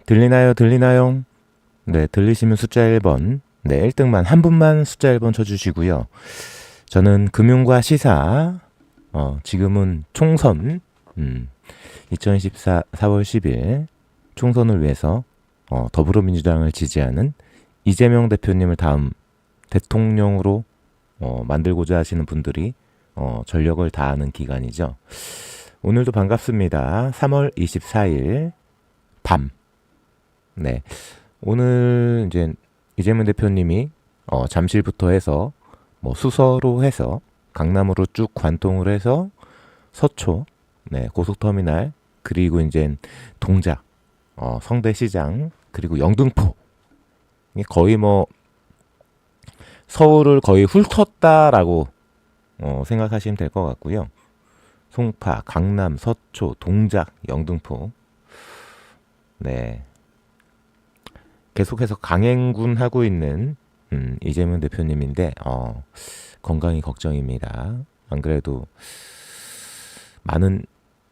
들리나요? 들리나요? 네, 들리시면 숫자 1번. 네, 1등만 한 분만 숫자 1번 쳐주시고요. 저는 금융과 시사, 지금은 총선, 2024 4월 10일 총선을 위해서 더불어민주당을 지지하는 이재명 대표님을 다음 대통령으로 만들고자 하시는 분들이 전력을 다하는 기간이죠. 오늘도 반갑습니다. 3월 24일 밤. 네. 오늘 이제 이재명 대표님이 잠실부터 해서 뭐 수서로 해서 강남으로 쭉 관통을 해서 서초, 네, 고속터미널, 그리고 이제 동작, 성대시장, 그리고 영등포. 거의 뭐 서울을 거의 훑었다라고 생각하시면 될 것 같고요. 송파, 강남, 서초, 동작, 영등포. 네. 계속해서 강행군 하고 있는 이재명 대표님인데 건강이 걱정입니다. 안 그래도 많은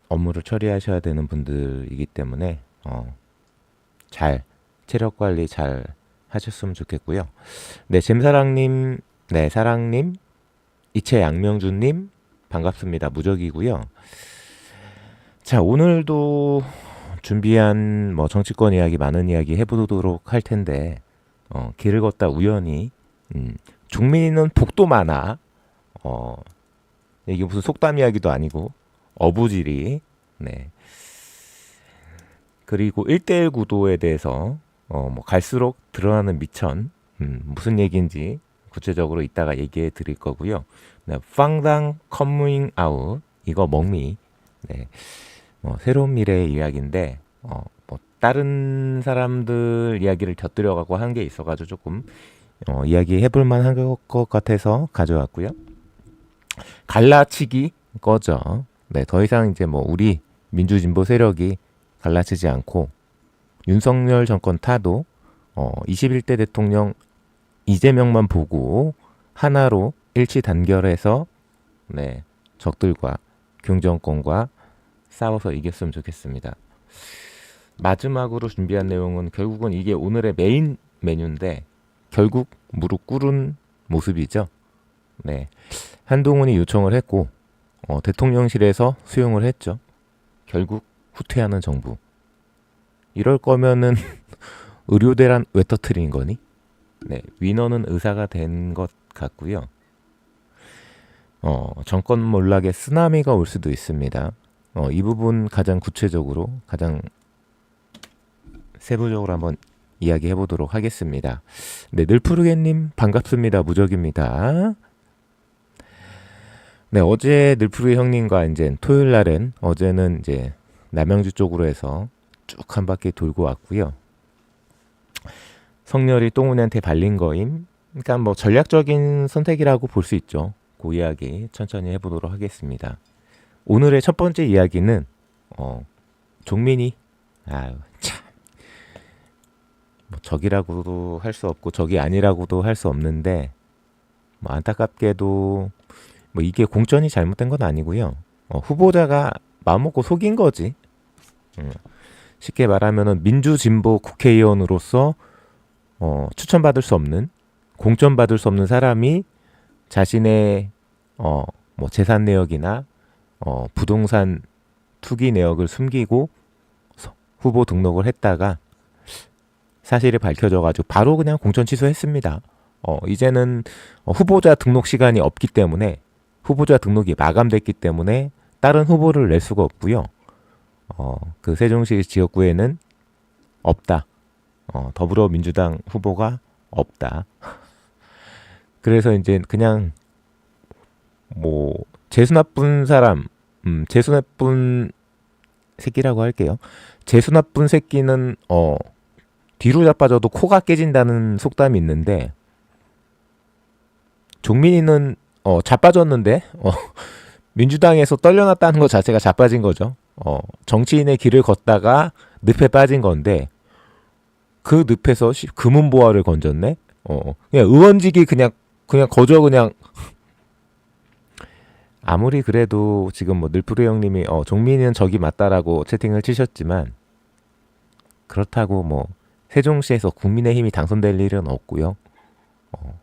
업무를 처리하셔야 되는 분들이기 때문에 잘 체력 관리 잘 하셨으면 좋겠고요. 네, 잼사랑님, 네, 사랑님, 이채 양명준님 반갑습니다. 무적이고요. 자, 오늘도 준비한 뭐 정치권 이야기 많은 이야기 해보도록 할 텐데 길을 걷다 우연히 종민이는 복도 많아. 이게 무슨 속담 이야기도 아니고 어부지리. 네. 그리고 1대1 구도에 대해서 뭐 갈수록 드러나는 미천, 무슨 얘기인지 구체적으로 이따가 얘기해 드릴 거고요. 네, 빵당 커밍 아웃, 이거 먹미. 네. 새로운 미래의 이야기인데 뭐 다른 사람들 이야기를 곁들여가고 한 게 있어가지고 조금 이야기해볼 만한 것 같아서 가져왔고요. 갈라치기 꺼져. 네, 더 이상 이제 뭐 우리 민주진보 세력이 갈라치지 않고 윤석열 정권 타도 21대 대통령 이재명만 보고 하나로 일치 단결해서 네, 적들과 경정권과 싸워서 이겼으면 좋겠습니다. 마지막으로 준비한 내용은 결국은 이게 오늘의 메인 메뉴인데 결국 무릎 꿇은 모습이죠. 네, 한동훈이 요청을 했고 대통령실에서 수용을 했죠. 결국 후퇴하는 정부. 이럴 거면은 의료대란 왜 터트린 거니? 네, 위너는 의사가 된 것 같고요. 정권 몰락의 쓰나미가 올 수도 있습니다. 이 부분 가장 구체적으로, 가장 세부적으로 한번 이야기해 보도록 하겠습니다. 네, 늘푸르게님 반갑습니다. 무적입니다. 네, 어제 늘푸르게 형님과 이제 토요일 날은 어제는 이제 남양주 쪽으로 해서 쭉 한 바퀴 돌고 왔고요. 성렬이 똥훈이한테 발린 거임. 그러니까 뭐 전략적인 선택이라고 볼 수 있죠. 그 이야기 천천히 해보도록 하겠습니다. 오늘의 첫 번째 이야기는 종민이 참 뭐 적이라고도 할 수 없고 적이 아니라고도 할 수 없는데 뭐 안타깝게도 뭐 이게 공천이 잘못된 건 아니고요. 후보자가 마음먹고 속인 거지. 쉽게 말하면은 민주진보 국회의원으로서 추천받을 수 없는, 공천받을 수 없는 사람이 자신의 뭐 재산 내역이나 부동산 투기 내역을 숨기고 후보 등록을 했다가 사실이 밝혀져가지고 바로 그냥 공천 취소했습니다. 이제는 후보자 등록 시간이 없기 때문에, 후보자 등록이 마감됐기 때문에 다른 후보를 낼 수가 없고요. 그 세종시 지역구에는 없다. 더불어민주당 후보가 없다. 그래서 이제 그냥 뭐 재수 나쁜 사람, 재수 나쁜 새끼라고 할게요. 재수 나쁜 새끼는 뒤로 자빠져도 코가 깨진다는 속담이 있는데 종민이는 자빠졌는데 민주당에서 떨려났다는 것 자체가 자빠진 거죠. 정치인의 길을 걷다가 늪에 빠진 건데 그 늪에서 금은보화를 건졌네. 그냥 의원직이 그냥 거저 그냥 아무리 그래도 지금 뭐 늘푸르 형님이 종민이는 적이 맞다라고 채팅을 치셨지만 그렇다고 뭐 세종시에서 국민의힘이 당선될 일은 없고요. 어,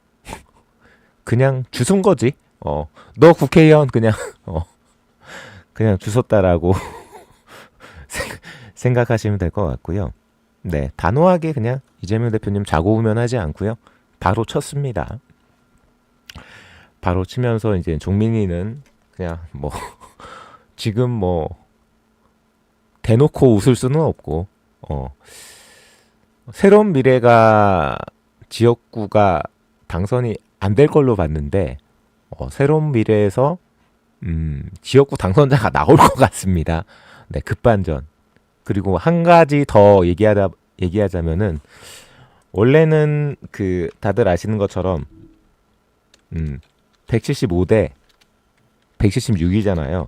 그냥 주순 거지. 너 국회의원 그냥 그냥 주웠다라고 생각하시면 될 것 같고요. 네, 단호하게 그냥 이재명 대표님 자고우면하지 않고요. 바로 쳤습니다. 바로 치면서 이제 종민이는 그냥 뭐 지금 뭐 대놓고 웃을 수는 없고 새로운 미래가 지역구가 당선이 안 될 걸로 봤는데 새로운 미래에서 지역구 당선자가 나올 것 같습니다. 네, 급반전. 그리고 한 가지 더 얘기하자면은 원래는 그 다들 아시는 것처럼 175대 176이잖아요.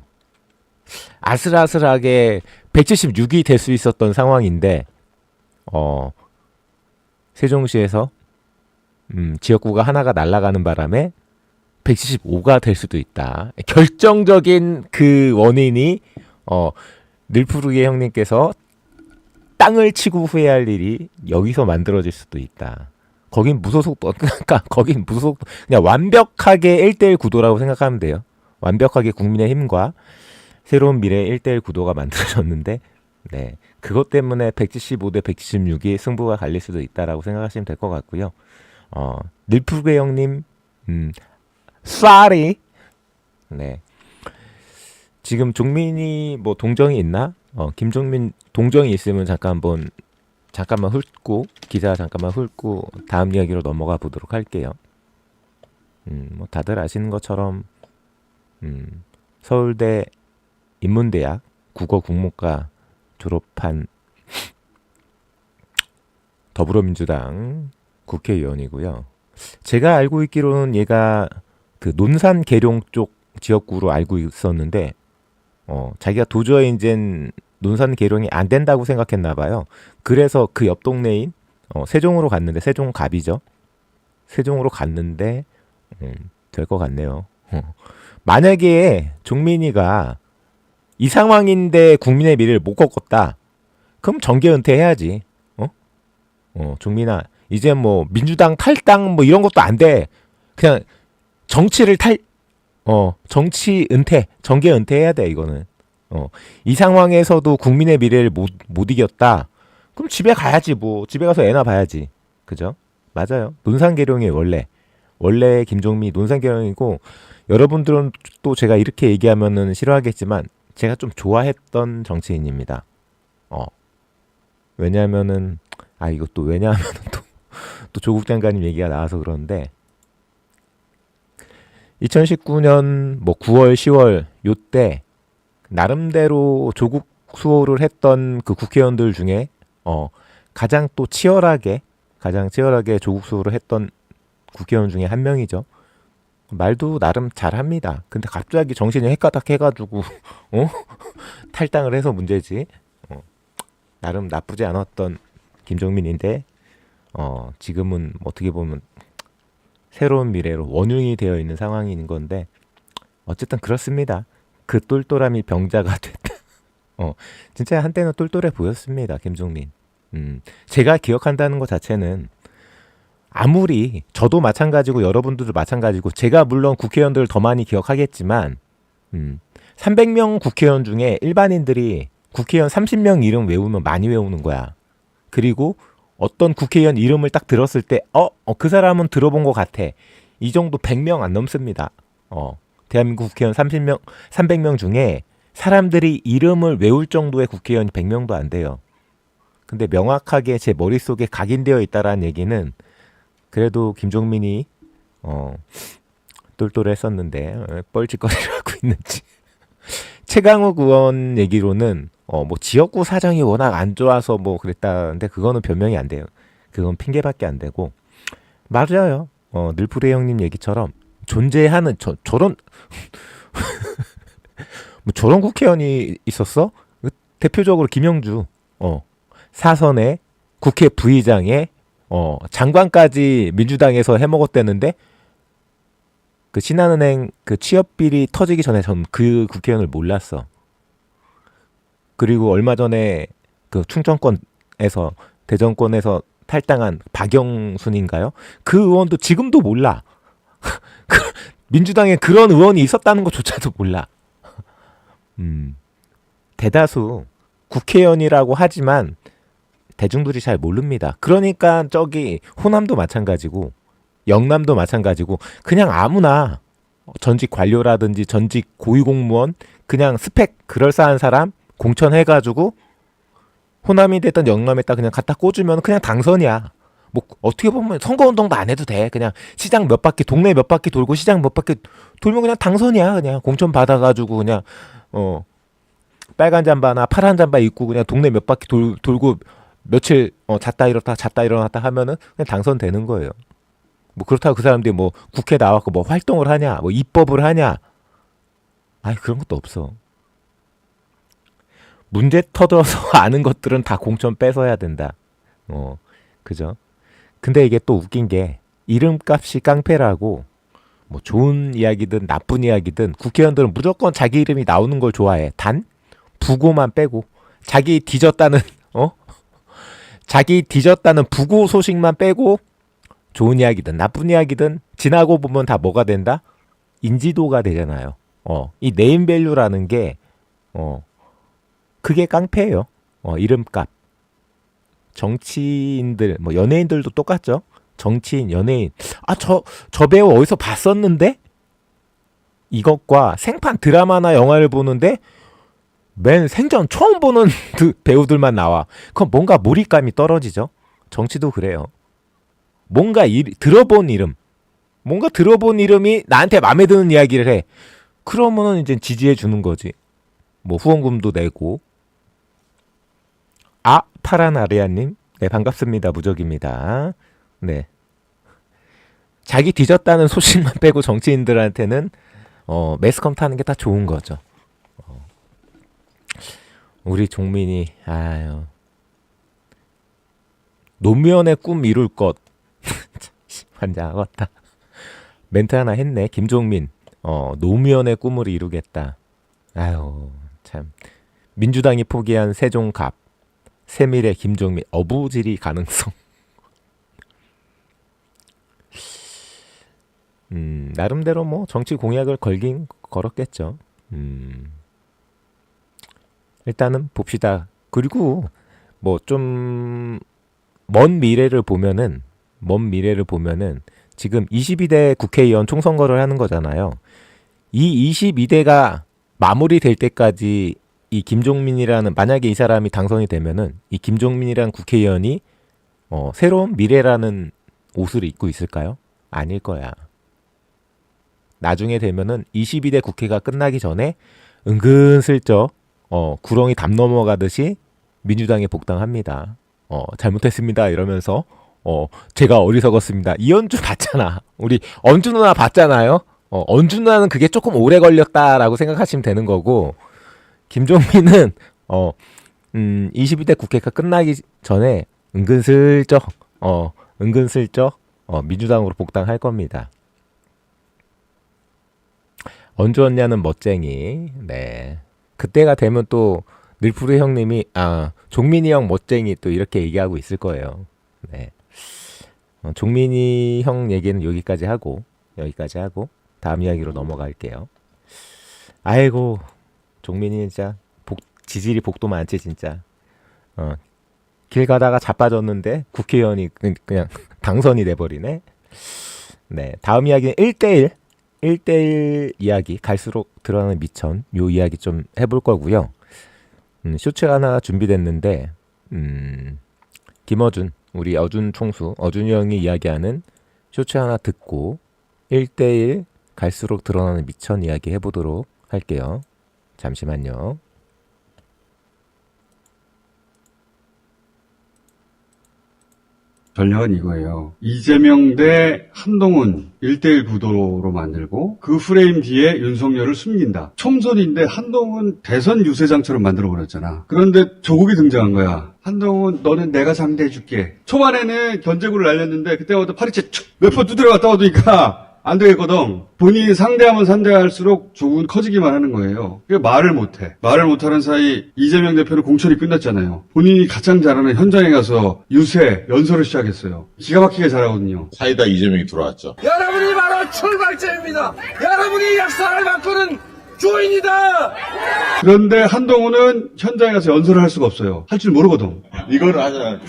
아슬아슬하게 176이 될 수 있었던 상황인데 세종시에서 지역구가 하나가 날아가는 바람에 175가 될 수도 있다. 결정적인 그 원인이 늘푸르게 형님께서 땅을 치고 후회할 일이 여기서 만들어질 수도 있다. 거긴 무소속도, 그러니까 거긴 무소속도, 그냥 완벽하게 1대1 구도라고 생각하면 돼요. 완벽하게 국민의힘과 새로운 미래의 1대1 구도가 만들어졌는데, 네, 그것 때문에 175대 176이 승부가 갈릴 수도 있다라고 생각하시면 될 것 같고요. 늘푸르게 형님, sorry. 네. 지금 종민이 뭐 동정이 있나? 김종민 동정이 있으면 잠깐만 훑고 기사 잠깐만 훑고 다음 이야기로 넘어가 보도록 할게요. 뭐 다들 아시는 것처럼 서울대 인문대학 국어 국문과 졸업한 더불어민주당 국회의원이고요. 제가 알고 있기로는 얘가 그 논산 계룡 쪽 지역구로 알고 있었는데 자기가 도저히 이젠 논산 계룡이 안 된다고 생각했나 봐요. 그래서 그 옆 동네인 세종으로 갔는데 세종갑이죠. 세종으로 갔는데 될 것 같네요. 만약에 종민이가 이 상황인데 국민의 미래를 못 꺾었다. 그럼 정계 은퇴해야지. 종민아 이제 뭐 민주당 탈당 뭐 이런 것도 안 돼. 그냥 정치를 정치 은퇴, 정계 은퇴해야 돼, 이거는. 이 상황에서도 국민의 미래를 못 이겼다. 그럼 집에 가야지, 뭐. 집에 가서 애나 봐야지. 그죠? 맞아요. 논산계룡이 원래 김종미 논산계룡이고, 여러분들은 또 제가 이렇게 얘기하면은 싫어하겠지만, 제가 좀 좋아했던 정치인입니다. 왜냐면은, 이것도 왜냐하면은 또 조국 장관님 얘기가 나와서 그러는데, 2019년 뭐 9월, 10월 요때 나름대로 조국 수호를 했던 그 국회의원들 중에 가장 치열하게 조국 수호를 했던 국회의원 중에 한 명이죠. 말도 나름 잘합니다. 근데 갑자기 정신이 헷가닥 해가지고 탈당을 해서 문제지. 나름 나쁘지 않았던 김종민인데 지금은 어떻게 보면 새로운 미래로 원흉이 되어 있는 상황인 건데 어쨌든 그렇습니다. 그 똘똘함이 병자가 됐다. 진짜 한때는 똘똘해 보였습니다. 김종민. 제가 기억한다는 것 자체는 아무리 저도 마찬가지고 여러분들도 마찬가지고 제가 물론 국회의원들을 더 많이 기억하겠지만 300명 국회의원 중에 일반인들이 국회의원 30명 이름 외우면 많이 외우는 거야. 그리고 어떤 국회의원 이름을 딱 들었을 때 그 사람은 들어본 것 같아. 이 정도 100명 안 넘습니다. 대한민국 국회의원 300명 중에 사람들이 이름을 외울 정도의 국회의원이 100명도 안 돼요. 근데 명확하게 제 머릿속에 각인되어 있다라는 얘기는 그래도 김종민이 똘똘했었는데 뻘짓거리를 하고 있는지. 최강욱 의원 얘기로는 뭐 지역구 사정이 워낙 안 좋아서 뭐 그랬다는데 그거는 변명이 안 돼요. 그건 핑계밖에 안 되고 맞아요. 늘푸레 형님 얘기처럼 존재하는 저런 뭐 저런 국회의원이 있었어? 대표적으로 김영주 사선에 국회 부의장에 장관까지 민주당에서 해먹었대는데 그 신한은행 그 취업비리 터지기 전에 전 그 국회의원을 몰랐어. 그리고 얼마 전에 그 충청권에 대전권에서 탈당한 박영순인가요? 그 의원도 지금도 몰라. 민주당에 그런 의원이 있었다는 것조차도 몰라. 대다수 국회의원이라고 하지만 대중들이 잘 모릅니다. 그러니까 저기 호남도 마찬가지고 영남도 마찬가지고 그냥 아무나 전직 관료라든지 전직 고위공무원 그냥 스펙 그럴싸한 사람 공천해가지고 호남이 됐던 영남에다 그냥 갖다 꽂으면 그냥 당선이야. 뭐 어떻게 보면 선거운동도 안 해도 돼. 그냥 시장 몇 바퀴 동네 몇 바퀴 돌고 시장 몇 바퀴 돌면 그냥 당선이야. 그냥 공천 받아가지고 그냥 빨간 잠바나 파란 잠바 입고 그냥 동네 몇 바퀴 돌고 며칠 잤다 일어났다 하면은 그냥 당선되는 거예요. 뭐 그렇다고 그 사람들이 뭐 국회 나와서 뭐 활동을 하냐, 뭐 입법을 하냐, 아니 그런 것도 없어. 문제 터져서 아는 것들은 다 공천 뺏어야 된다. 그죠? 근데 이게 또 웃긴 게 이름값이 깡패라고 뭐 좋은 이야기든 나쁜 이야기든 국회의원들은 무조건 자기 이름이 나오는 걸 좋아해. 단 부고만 빼고 자기 뒤졌다는 자기 뒤졌다는 부고 소식만 빼고 좋은 이야기든 나쁜 이야기든 지나고 보면 다 뭐가 된다? 인지도가 되잖아요. 이 네임밸류라는 게 그게 깡패예요. 이름값. 정치인들, 뭐 연예인들도 똑같죠. 정치인, 연예인. 저 배우 어디서 봤었는데? 이것과 생판 드라마나 영화를 보는데 맨 생전 처음 보는 그 배우들만 나와. 그럼 뭔가 몰입감이 떨어지죠. 정치도 그래요. 뭔가 들어본 이름. 뭔가 들어본 이름이 나한테 마음에 드는 이야기를 해. 그러면은 이제 지지해 주는 거지. 뭐 후원금도 내고. 파란 아리아님, 네 반갑습니다. 무적입니다. 네, 자기 뒤졌다는 소식만 빼고 정치인들한테는 매스컴 타는 게 다 좋은 거죠. 우리 종민이 노무현의 꿈 이룰 것 환장하겠다. 멘트 하나 했네. 김종민, 노무현의 꿈을 이루겠다. 아유 참. 민주당이 포기한 세종갑. 세밀의 김종민 어부지리 가능성. 나름대로 뭐 정치 공약을 걸긴 걸었겠죠. 일단은 봅시다. 그리고 뭐 좀 먼 미래를 보면은 지금 22대 국회의원 총선거를 하는 거잖아요. 이 22대가 마무리될 때까지 이 김종민이라는, 만약에 이 사람이 당선이 되면은 이 김종민이라는 국회의원이 새로운 미래라는 옷을 입고 있을까요? 아닐 거야. 나중에 되면은 22대 국회가 끝나기 전에 은근슬쩍 구렁이 담 넘어가듯이 민주당에 복당합니다. 잘못했습니다 이러면서 제가 어리석었습니다. 이현주 봤잖아. 우리 언주 누나 봤잖아요. 언주 누나는 그게 조금 오래 걸렸다라고 생각하시면 되는 거고, 김종민은 22대 국회가 끝나기 전에 은근슬쩍 민주당으로 복당할 겁니다. 언제 왔냐는 멋쟁이. 네. 그때가 되면 또 늘푸르 형님이 종민이 형 멋쟁이 또 이렇게 얘기하고 있을 거예요. 네. 종민이 형 얘기는 여기까지 하고 다음 이야기로 넘어갈게요. 아이고, 종민이 진짜 지질이 복도 많지 진짜. 길 가다가 자빠졌는데 국회의원이 그냥 당선이 돼버리네. 네, 다음 이야기는 1대1 이야기, 갈수록 드러나는 미천, 요 이야기 좀 해볼 거고요. 쇼츠 하나 준비됐는데 김어준, 우리 어준 총수, 어준이 형이 이야기하는 쇼츠 하나 듣고 1대1 갈수록 드러나는 미천 이야기 해보도록 할게요. 잠시만요. 전략은 이거예요. 이재명 대 한동훈 1대1 구도로 만들고 그 프레임 뒤에 윤석열을 숨긴다. 총선인데 한동훈 대선 유세장처럼 만들어버렸잖아. 그런데 조국이 등장한 거야. 한동훈 너는 내가 상대해줄게. 초반에는 견제구를 날렸는데 그때부터 파리채 몇 번 두드려 갔다 오니까 안 되겠거든. 본인이 상대하면 상대할수록 조국은 커지기만 하는 거예요. 그러니까 말을 못해. 말을 못하는 사이 이재명 대표는 공천이 끝났잖아요. 본인이 가장 잘하는 현장에 가서 유세, 연설을 시작했어요. 기가 막히게 잘하거든요. 사이다 이재명이 돌아왔죠. 여러분이 바로 출발점입니다. 여러분이 역사를 바꾸는 주인이다. 그런데 한동훈은 현장에 가서 연설을 할 수가 없어요. 할 줄 모르거든. 이거를 하자.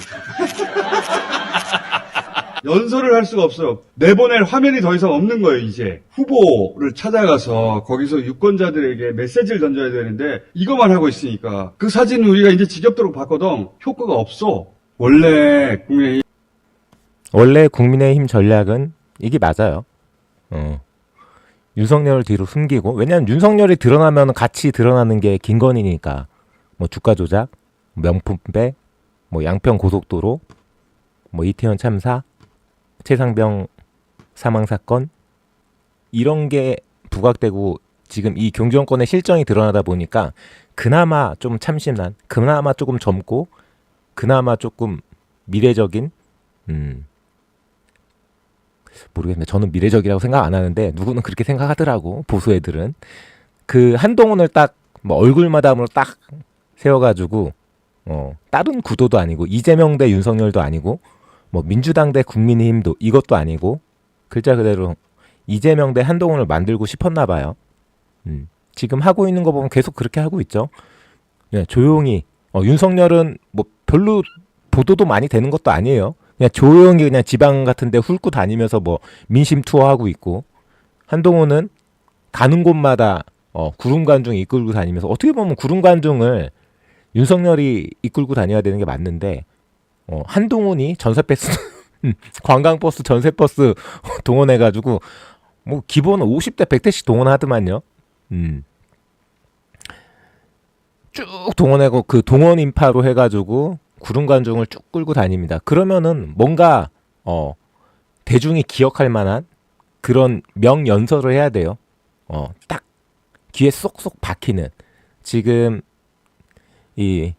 연설을 할 수가 없어요. 내보낼 화면이 더 이상 없는 거예요, 이제. 후보를 찾아가서 거기서 유권자들에게 메시지를 던져야 되는데 이것만 하고 있으니까 그 사진은 우리가 이제 지겹도록 봤거든. 효과가 없어. 원래 국민의힘 전략은 이게 맞아요. 윤석열을 뒤로 숨기고, 왜냐하면 윤석열이 드러나면 같이 드러나는 게 김건희니까. 뭐 주가 조작, 명품배, 뭐 양평 고속도로, 뭐 이태원 참사, 최상병 사망 사건, 이런 게 부각되고 지금 이 경정권의 실정이 드러나다 보니까 그나마 좀 참신한, 그나마 조금 젊고, 그나마 조금 미래적인, 모르겠네. 저는 미래적이라고 생각 안 하는데 누구는 그렇게 생각하더라고. 보수 애들은. 그 한동훈을 딱 뭐 얼굴마담으로 딱 세워가지고 다른 구도도 아니고 이재명 대 윤석열도 아니고 뭐 민주당 대 국민의힘도 이것도 아니고 글자 그대로 이재명 대 한동훈을 만들고 싶었나 봐요. 지금 하고 있는 거 보면 계속 그렇게 하고 있죠. 네, 조용히 윤석열은 뭐 별로 보도도 많이 되는 것도 아니에요. 그냥 조용히 그냥 지방 같은데 훑고 다니면서 뭐 민심 투어하고 있고, 한동훈은 가는 곳마다 구름관중 이끌고 다니면서, 어떻게 보면 구름관중을 윤석열이 이끌고 다녀야 되는 게 맞는데 한동훈이 전세버스 관광버스 전세버스 동원해가지고 뭐 기본 50대 100대씩 동원하더만요. 쭉 동원하고 그 동원 인파로 해가지고 구름관중을 쭉 끌고 다닙니다. 그러면은 뭔가 대중이 기억할 만한 그런 명연설을 해야 돼요. 딱 귀에 쏙쏙 박히는. 지금 이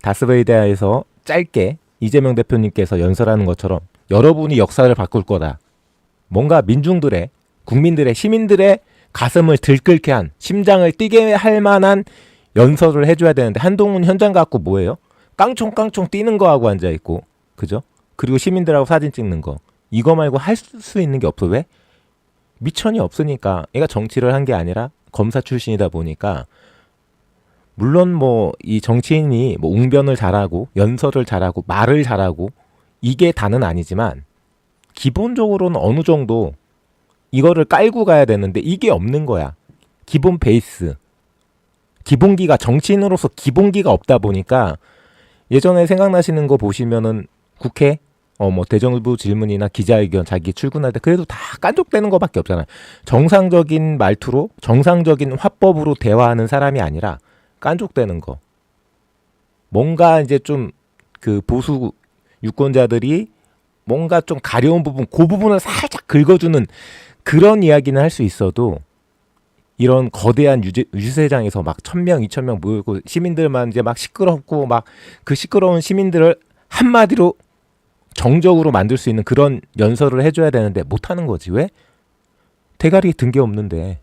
다스베이다에서 짧게 이재명 대표님께서 연설하는 것처럼 여러분이 역사를 바꿀 거다. 뭔가 민중들의, 국민들의, 시민들의 가슴을 들끓게 한, 심장을 뛰게 할 만한 연설을 해줘야 되는데 한동훈 현장 갖고 뭐예요? 깡총깡총 뛰는 거하고 앉아있고, 그죠? 그리고 시민들하고 사진 찍는 거. 이거 말고 할 수 있는 게 없어. 왜? 미천이 없으니까. 얘가 정치를 한 게 아니라 검사 출신이다 보니까, 물론 뭐 이 정치인이 뭐 웅변을 잘하고 연설을 잘하고 말을 잘하고 이게 다는 아니지만 기본적으로는 어느 정도 이거를 깔고 가야 되는데 이게 없는 거야. 기본 베이스. 기본기가, 정치인으로서 기본기가 없다 보니까, 예전에 생각나시는 거 보시면은 국회 뭐 대정부 질문이나 기자회견 자기 출근할 때 그래도 다 깐족대는 거밖에 없잖아요. 정상적인 말투로, 정상적인 화법으로 대화하는 사람이 아니라 깐족대는 거. 뭔가 이제 좀 그 보수 유권자들이 뭔가 좀 가려운 부분, 그 부분을 살짝 긁어주는 그런 이야기는 할 수 있어도, 이런 거대한 유세장에서 막 1000명, 2000명 모이고 시민들만 이제 막 시끄럽고 막 그 시끄러운 시민들을 한마디로 정적으로 만들 수 있는 그런 연설을 해줘야 되는데 못하는 거지. 왜? 대가리에 든 게 없는데.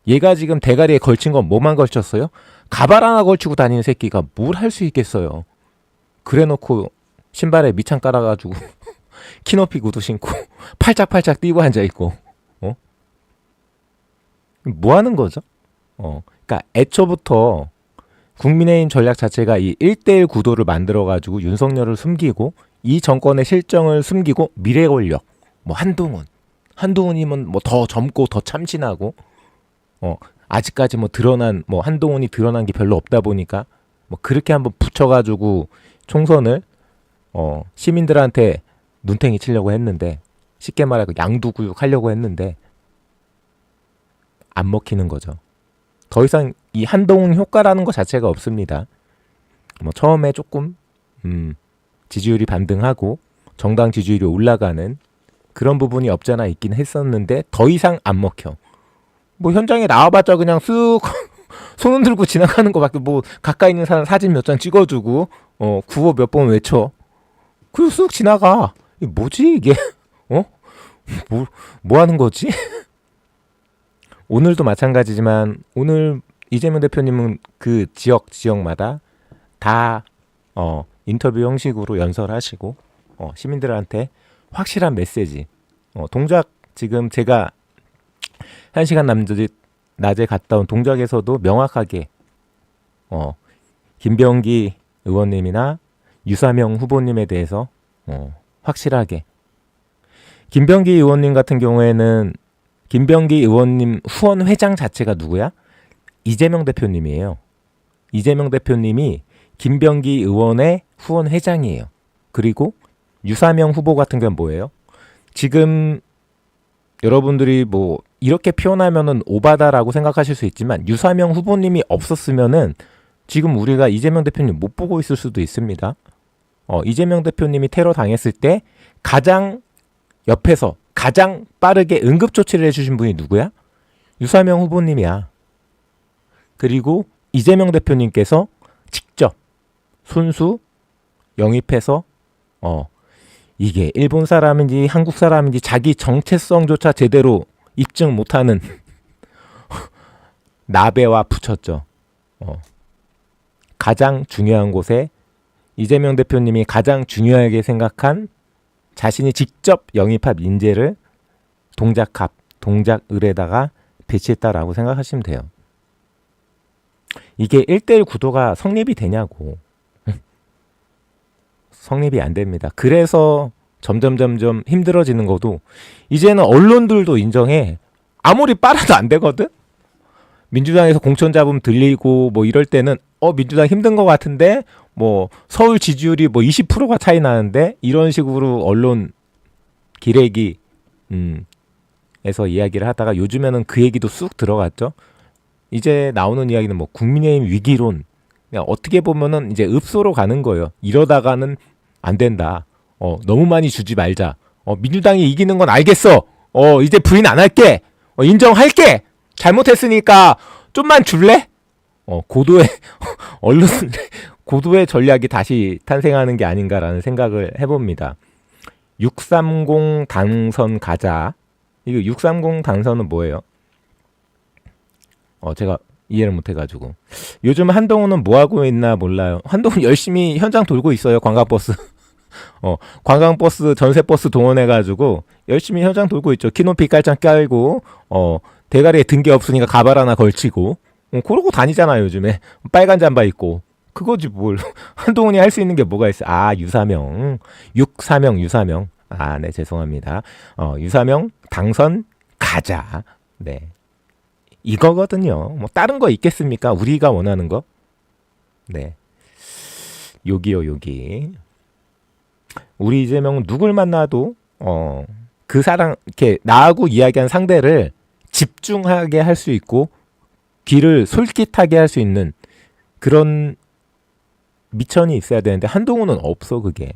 얘가 지금 대가리에 걸친 건 뭐만 걸쳤어요? 가발 하나 걸치고 다니는 새끼가 뭘 할 수 있겠어요. 그래놓고 신발에 밑창 깔아가지고 키높이 구두 신고 팔짝팔짝 뛰고 앉아있고 뭐 하는 거죠? 그러니까 애초부터 국민의힘 전략 자체가 이 1대1 구도를 만들어가지고 윤석열을 숨기고 이 정권의 실정을 숨기고 미래 권력, 뭐 한동훈이면 뭐 더 젊고 더 참신하고 아직까지 뭐 드러난, 뭐 한동훈이 드러난 게 별로 없다 보니까 뭐 그렇게 한번 붙여가지고 총선을 시민들한테 눈탱이 치려고 했는데, 쉽게 말하고 양두구육 하려고 했는데 안 먹히는 거죠. 더 이상 이 한동훈 효과라는 것 자체가 없습니다. 뭐 처음에 조금 지지율이 반등하고 정당 지지율이 올라가는 그런 부분이 없잖아 있긴 했었는데 더 이상 안 먹혀. 뭐 현장에 나와봤자 그냥 쓱 손 흔들고 지나가는 거밖에, 뭐 가까이 있는 사람 사진 몇 장 찍어주고 구호 몇 번 외쳐, 그리고 쓱 지나가. 이게 뭐지 이게? 뭐 하는 거지? 오늘도 마찬가지지만 오늘 이재명 대표님은 그 지역마다 다 인터뷰 형식으로 연설하시고 시민들한테 확실한 메시지 동작 지금 제가 1시간 낮에 갔다 온 동작에서도 명확하게 김병기 의원님이나 유사명 후보님에 대해서 확실하게 김병기 의원님 같은 경우에는 김병기 의원님 후원 회장 자체가 누구야? 이재명 대표님이에요. 이재명 대표님이 김병기 의원의 후원 회장이에요. 그리고 유사명 후보 같은 건 뭐예요? 지금 여러분들이 뭐 이렇게 표현하면은 오바다라고 생각하실 수 있지만 유사명 후보님이 없었으면은 지금 우리가 이재명 대표님 못 보고 있을 수도 있습니다. 이재명 대표님이 테러 당했을 때 가장 옆에서 가장 빠르게 응급조치를 해주신 분이 누구야? 유사명 후보님이야. 그리고 이재명 대표님께서 직접 손수 영입해서 이게 일본 사람인지 한국 사람인지 자기 정체성조차 제대로 입증 못하는 나베와 붙였죠. 가장 중요한 곳에 이재명 대표님이 가장 중요하게 생각한 자신이 직접 영입한 인재를 동작을에다가 배치했다라고 생각하시면 돼요. 이게 1대1 구도가 성립이 되냐고. 성립이 안 됩니다. 그래서 점점 힘들어지는 것도 이제는 언론들도 인정해. 아무리 빨아도 안 되거든? 민주당에서 공천 잡음 들리고 뭐 이럴 때는 민주당 힘든 것 같은데 뭐 서울 지지율이 뭐 20%가 차이 나는데 이런 식으로 언론 기레기 에서 이야기를 하다가 요즘에는 그 얘기도 쑥 들어갔죠. 이제 나오는 이야기는 뭐 국민의힘 위기론 그냥 어떻게 보면은 이제 읍소로 가는 거예요. 이러다가는 안 된다. 너무 많이 주지 말자. 민주당이 이기는 건 알겠어. 이제 부인 안 할게. 인정할게. 잘못했으니까 좀만 줄래? 고도의 언론 고도의 전략이 다시 탄생하는 게 아닌가라는 생각을 해봅니다. 630 당선 가자. 이거 630 당선은 뭐예요? 제가 이해를 못해가지고 요즘 한동훈은 뭐 하고 있나 몰라요. 한동훈 열심히 현장 돌고 있어요. 관광버스 관광버스 전세버스 동원해가지고 열심히 현장 돌고 있죠. 키높이 깔짱 깔고 대가리에 든 게 없으니까 가발 하나 걸치고 그러고 다니잖아요. 요즘에 빨간 잠바 입고 그거지 뭘. 한동훈이 할 수 있는 게 뭐가 있어. 유사명 네 죄송합니다. 유사명 당선 가자. 네 이거거든요. 뭐 다른 거 있겠습니까? 우리가 원하는 거. 네 여기 우리 이재명은 누굴 만나도 그 사람 이렇게 나하고 이야기한 상대를 집중하게 할 수 있고 귀를 솔깃하게 할 수 있는 그런 미천이 있어야 되는데 한동훈은 없어. 그게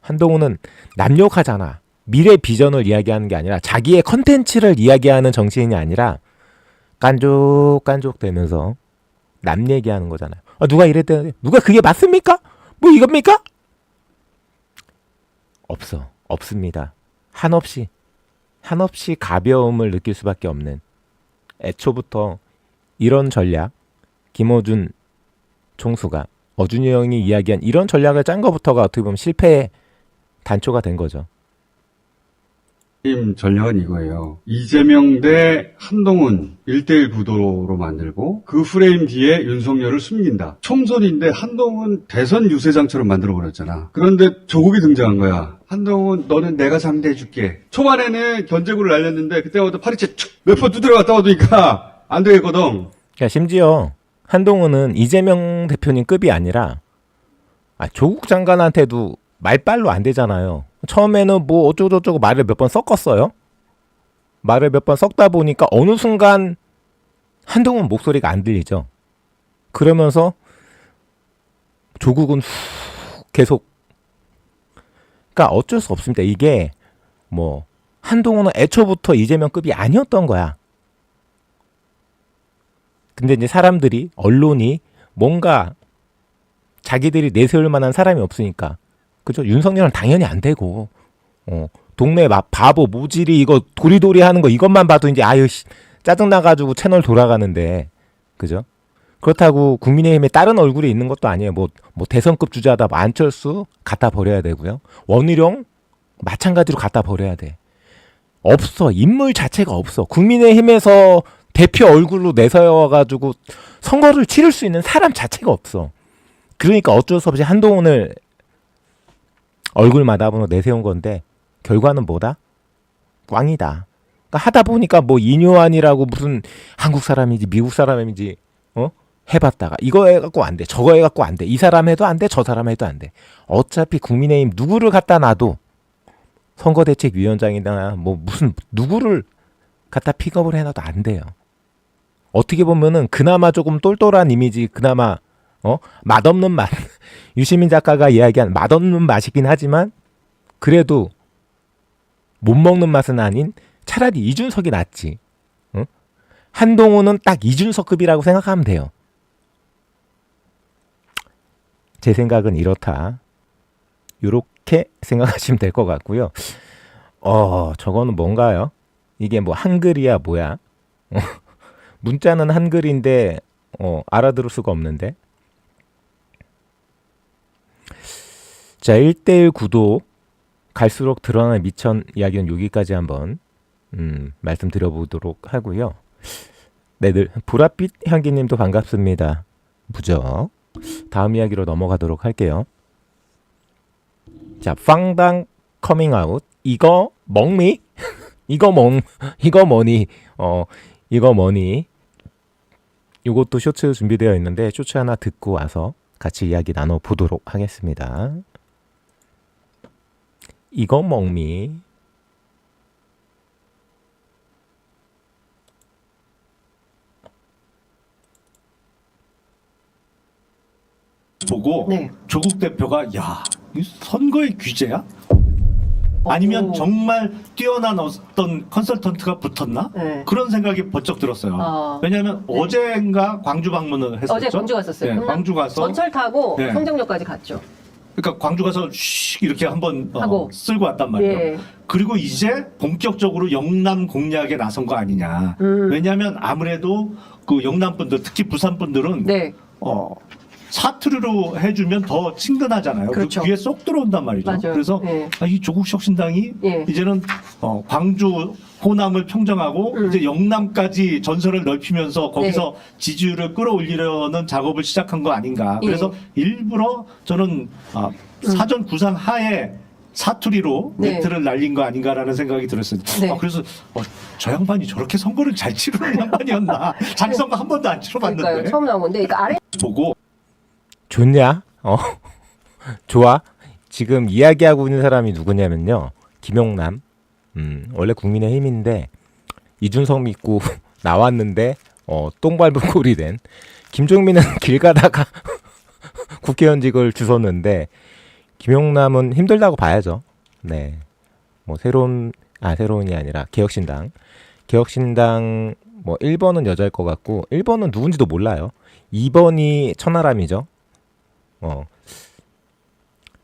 한동훈은 남욕하잖아. 미래 비전을 이야기하는 게 아니라 자기의 컨텐츠를 이야기하는 정치인이 아니라 깐족깐족 되면서 남 얘기하는 거잖아요. 누가 이랬대. 누가 그게 맞습니까? 뭐 이겁니까? 없습니다. 한없이 가벼움을 느낄 수밖에 없는 애초부터 이런 전략 김어준 총수가 어준이 형이 이야기한 이런 전략을 짠 거부터가 어떻게 보면 실패의 단초가 된 거죠. 팀 전략은 이거예요. 이재명 대 한동훈 1대1 구도로 만들고 그 프레임 뒤에 윤석열을 숨긴다. 총선인데 한동훈 대선 유세장처럼 만들어버렸잖아. 그런데 조국이 등장한 거야. 한동훈 너는 내가 상대해줄게. 초반에는 견제구를 날렸는데 그때부터 파리채 몇 번 두드려 갔다 오니까 안 되겠거든. 그러니까 심지어 한동훈은 이재명 대표님 급이 아니라 조국 장관한테도 말빨로 안 되잖아요. 처음에는 뭐 어쩌고저쩌고 말을 몇 번 섞었어요. 말을 몇 번 섞다 보니까 어느 순간 한동훈 목소리가 안 들리죠. 그러면서 조국은 계속 그러니까 어쩔 수 없습니다. 이게 뭐 한동훈은 애초부터 이재명급이 아니었던 거야. 근데 이제 사람들이 언론이 뭔가 자기들이 내세울 만한 사람이 없으니까 그죠? 윤석열은 당연히 안 되고 동네 막 바보 모질이 이거 도리도리 하는 거 이것만 봐도 이제 아유 짜증나가지고 채널 돌아가는데 그죠? 그렇다고 국민의힘에 다른 얼굴이 있는 것도 아니에요. 뭐 대선급 주자다 뭐 안철수 갖다 버려야 되고요. 원희룡 마찬가지로 갖다 버려야 돼. 없어. 인물 자체가 없어. 국민의힘에서 대표 얼굴로 내세워가지고 선거를 치를 수 있는 사람 자체가 없어. 그러니까 어쩔 수 없이 한동훈을 얼굴 마담으로 내세운 건데 결과는 뭐다? 꽝이다. 그러니까 하다 보니까 뭐 이뇨한이라고 무슨 한국 사람인지 미국 사람인지 해봤다가 이거 해갖고 안 돼. 저거 해갖고 안 돼. 이 사람 해도 안 돼. 저 사람 해도 안 돼. 어차피 국민의힘 누구를 갖다 놔도 선거대책위원장이나 뭐 무슨 누구를 갖다 픽업을 해놔도 안 돼요. 어떻게 보면은 그나마 조금 똘똘한 이미지 그나마 맛없는 맛 유시민 작가가 이야기한 맛없는 맛이긴 하지만 그래도 못 먹는 맛은 아닌 차라리 이준석이 낫지. 한동훈은 딱 이준석급이라고 생각하면 돼요. 제 생각은 이렇다. 요렇게 생각하시면 될 것 같고요. 저거는 뭔가요? 이게 뭐 한글이야 뭐야? 문자는 한글인데 알아들을 수가 없는데. 자, 1대1 구도 갈수록 드러나는 미천 이야기는 여기까지 한번 말씀드려보도록 하고요. 네, 늘 보랏빛 향기님도 반갑습니다. 무적. 다음 이야기로 넘어가도록 할게요. 자, 빵당 커밍아웃. 이거 먹미? 이거 뭐니? 이거 뭐니? 이것도 쇼츠 준비되어 있는데 쇼츠 하나 듣고 와서 같이 이야기 나눠보도록 하겠습니다. 이거 먹미? 보고 네. 조국 대표가 야, 이 선거의 규제야? 아니면 정말 뛰어난 어떤 컨설턴트가 붙었나? 네. 그런 생각이 번쩍 들었어요. 왜냐하면 네. 어젠가 광주 방문을 했었죠. 어제 광주 갔었어요. 네, 광주 가서 전철 타고 네. 성정역까지 갔죠. 그러니까 광주 가서 슉 이렇게 한번 하고. 쓸고 왔단 말이에요. 예. 그리고 이제 본격적으로 영남 공략에 나선 거 아니냐. 왜냐하면 아무래도 그 영남 분들, 특히 부산 분들은 네. 사투리로 해주면 더 친근하잖아요. 그렇죠. 그 귀에 쏙 들어온단 말이죠. 맞아요. 그래서 예. 이 조국 혁신당이 예. 이제는 광주, 호남을 평정하고 이제 영남까지 전선을 넓히면서 거기서 지지율을 끌어올리려는 작업을 시작한 거 아닌가. 예. 그래서 일부러 저는 사전 구상 하에 사투리로 네. 멘트를 날린 거 아닌가라는 생각이 들었어요. 네. 그래서 저 양반이 저렇게 선거를 잘 치르는 양반이었나. 자기 선거 한 번도 안 치러봤는데. 그러니까요. 처음 나온 건데, 그러니까 아래 보고 좋냐? 좋아. 지금 이야기하고 있는 사람이 누구냐면요. 김용남. 원래 국민의힘인데 이준석 믿고 나왔는데 똥 밟은 꼴이 된 김종민은 길 가다가 국회의원직을 주웠는데 김용남은 힘들다고 봐야죠. 네. 뭐 새로운이 아니라 개혁신당 뭐 1번은 여자일 것 같고 1번은 누군지도 몰라요. 2번이 천하람이죠.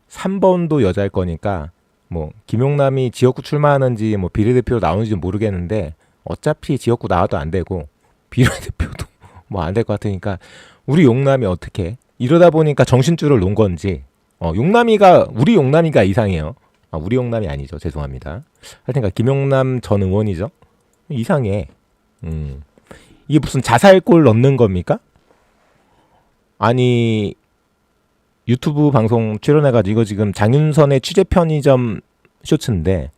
3번도 여자일 거니까 뭐 김용남이 지역구 출마하는지 뭐 비례대표 나오는지 모르겠는데 어차피 지역구 나와도 안 되고 비례대표도 뭐 안 될 것 같으니까 우리 용남이 어떻게 이러다 보니까 정신줄을 놓은 건지 우리 용남이가 이상해요. 우리 용남이 아니죠. 죄송합니다. 하여튼가 김용남 전 의원이죠. 이상해. 이게 무슨 자살골 넣는 겁니까? 아니 유튜브 방송 출연해가지고 이거 지금 장윤선의 취재 편의점 쇼츠인데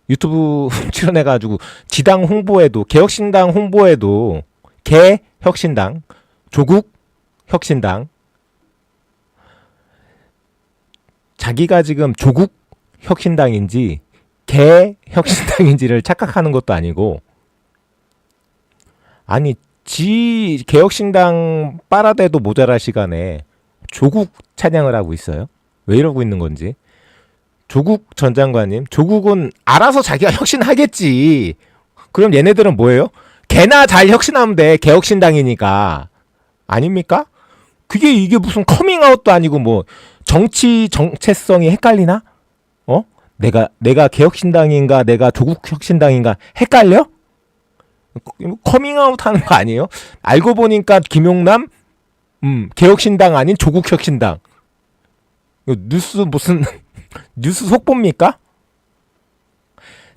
유튜브 출연해가지고 지당 홍보에도 개혁신당 홍보에도 개혁신당 조국 혁신당 자기가 지금 조국 혁신당인지 개혁신당인지를 착각하는 것도 아니고 아니 지 개혁신당 빨아대도 모자랄 시간에 조국 찬양을 하고 있어요. 왜 이러고 있는 건지. 조국 전 장관님, 조국은 알아서 자기가 혁신하겠지. 그럼 얘네들은 뭐예요? 걔나 잘 혁신하면 돼. 개혁신당이니까. 아닙니까? 이게 무슨 커밍아웃도 아니고 뭐 정치 정체성이 헷갈리나? 내가 개혁신당인가 내가 조국혁신당인가 헷갈려? 커밍아웃 하는 거 아니에요? 알고 보니까 김용남 개혁신당 아닌 조국혁신당. 이거 뉴스 무슨 뉴스 속보입니까?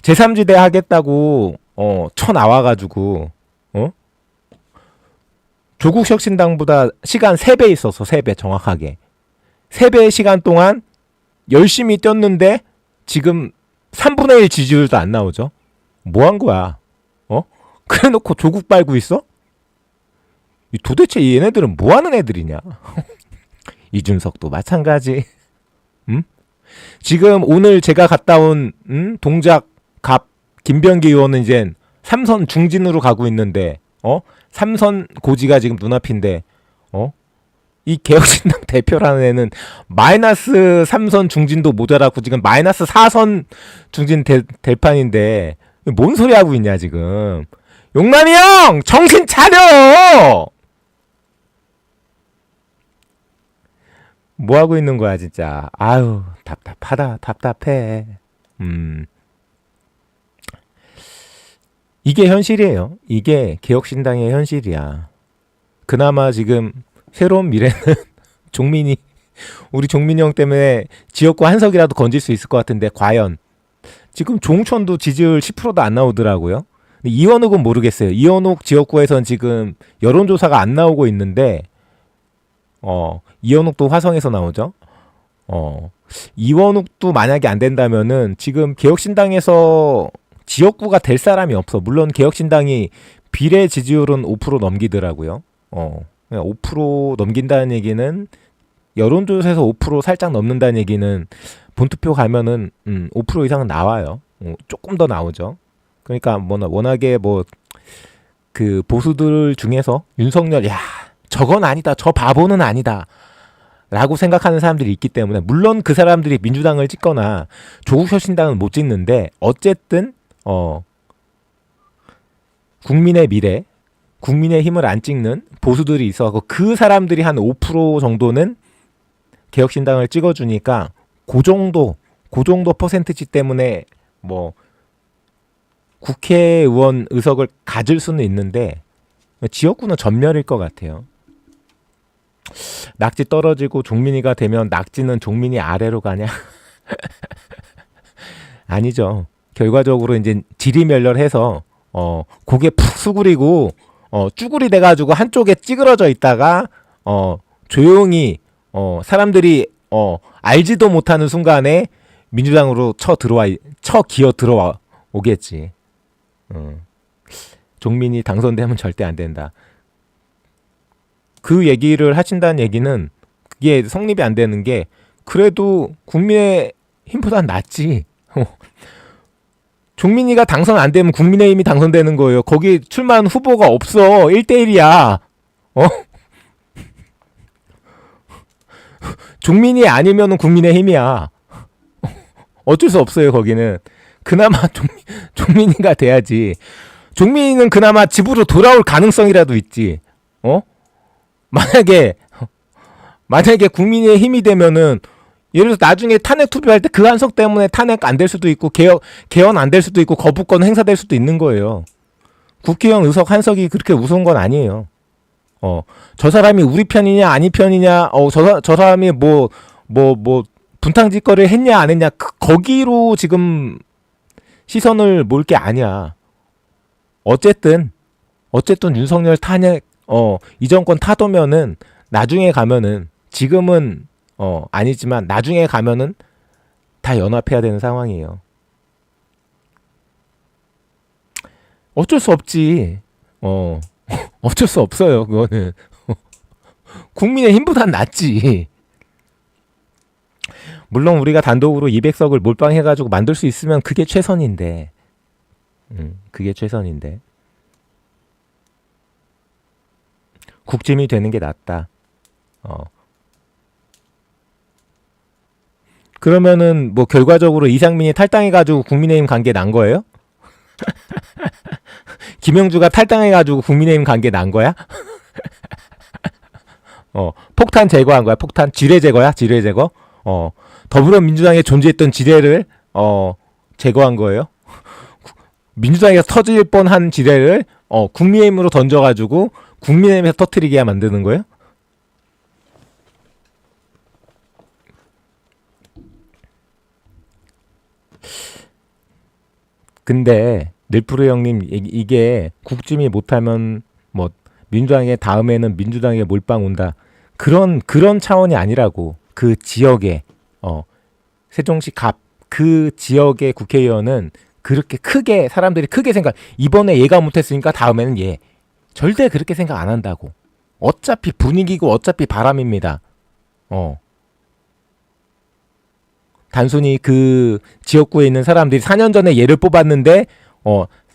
제3지대 하겠다고 쳐 나와가지고 조국혁신당보다 시간 3배 있어서 3배 정확하게 3배의 시간 동안 열심히 뛰었는데 지금 3분의 1 지지율도 안 나오죠. 뭐 한 거야? 그래 놓고 조국 빨고 있어? 도대체 얘네들은 뭐 하는 애들이냐? 이준석도 마찬가지. 지금 오늘 제가 갔다 온 동작 갑 김병기 의원은 이제 3선 중진으로 가고 있는데 3선 고지가 지금 눈앞인데 이 개혁신당 대표라는 애는 마이너스 3선 중진도 모자라고 지금 마이너스 4선 중진 될 판인데 뭔 소리 하고 있냐 지금. 용남이 형 정신 차려. 뭐 하고 있는 거야 진짜. 아유 답답하다. 답답해. 이게 현실이에요. 이게 개혁신당의 현실이야. 그나마 지금 새로운 미래는 종민이 우리 종민이 형 때문에 지역구 한 석이라도 건질 수 있을 것 같은데 과연 지금 종천도 지지율 10%도 안 나오더라고요. 근데 이원욱은 모르겠어요. 이원욱 지역구에선 지금 여론조사가 안 나오고 있는데 이원욱도 화성에서 나오죠. 이원욱도 만약에 안 된다면은 지금 개혁신당에서 지역구가 될 사람이 없어. 물론 개혁신당이 비례 지지율은 5% 넘기더라고요. 5% 넘긴다는 얘기는 여론조사에서 5% 살짝 넘는다는 얘기는 본투표 가면은 5% 이상은 나와요. 조금 더 나오죠. 그러니까 워낙에 그 보수들 중에서 윤석열 저건 아니다. 저 바보는 아니다. 라고 생각하는 사람들이 있기 때문에 물론 그 사람들이 민주당을 찍거나 조국혁신당은 못 찍는데 어쨌든 국민의 미래 국민의 힘을 안 찍는 보수들이 있어서 그 사람들이 한 5% 정도는 개혁신당을 찍어주니까 그 정도 퍼센트치 때문에 국회의원 의석을 가질 수는 있는데 지역구는 전멸일 것 같아요. 낙지 떨어지고 종민이가 되면 낙지는 종민이 아래로 가냐? 아니죠. 결과적으로 이제 지리멸렬해서 고개 푹 수그리고 쭈구리 돼가지고 한쪽에 찌그러져 있다가 조용히 사람들이 알지도 못하는 순간에 민주당으로 쳐 기어 들어와 오겠지. 종민이 당선되면 절대 안 된다. 그 얘기를 하신다는 얘기는 그게 성립이 안 되는 게 그래도 국민의힘보단 낫지. 종민이가 당선 안 되면 국민의힘이 당선되는 거예요. 거기 출마한 후보가 없어. 1대1이야. 종민이 아니면은 국민의힘이야. 어쩔 수 없어요, 거기는. 그나마 종민이가 돼야지. 종민이는 그나마 집으로 돌아올 가능성이라도 있지. 만약에 국민의힘이 되면은 예를 들어서 나중에 탄핵 투표할 때 그 한석 때문에 탄핵 안 될 수도 있고 개헌 안 될 수도 있고 거부권 행사될 수도 있는 거예요. 국회의원 의석 한석이 그렇게 우스운 건 아니에요. 저 사람이 우리 편이냐 아니 편이냐 저 사람이 뭐 분탕짓거리를 했냐 안 했냐 거기로 지금 시선을 몰 게 아니야. 어쨌든 윤석열 탄핵 이 정권 타도면은 나중에 가면은 지금은 아니지만 나중에 가면은 다 연합해야 되는 상황이에요. 어쩔 수 없지. 어쩔 수 없어요. 그거는 국민의힘보단 낫지. 물론 우리가 단독으로 200석을 몰빵해가지고 만들 수 있으면 그게 최선인데. 그게 최선인데. 국짐이 되는 게 낫다. 그러면은 결과적으로 이상민이 탈당해가지고 국민의힘 간 게 난 거예요? 김영주가 탈당해가지고 국민의힘 간 게 난 거야? 폭탄 제거한 거야. 폭탄 지뢰 제거야. 지뢰 제거. 더불어민주당에 존재했던 지뢰를 제거한 거예요? 민주당에서 터질 뻔한 지뢰를 국민의힘으로 던져가지고 국민의힘에서 터뜨리게 만드는 거예요? 근데 닐프르 형님 이게 국짐이 못하면 뭐 민주당의 다음에는 민주당에 몰빵 온다 그런 차원이 아니라고. 그 지역에 세종시 갑 그 지역의 국회의원은 그렇게 크게 사람들이 크게 생각 이번에 얘가 못했으니까 다음에는 얘 절대 그렇게 생각 안 한다고. 어차피 분위기고 어차피 바람입니다. 단순히 그 지역구에 있는 사람들이 4년 전에 얘를 뽑았는데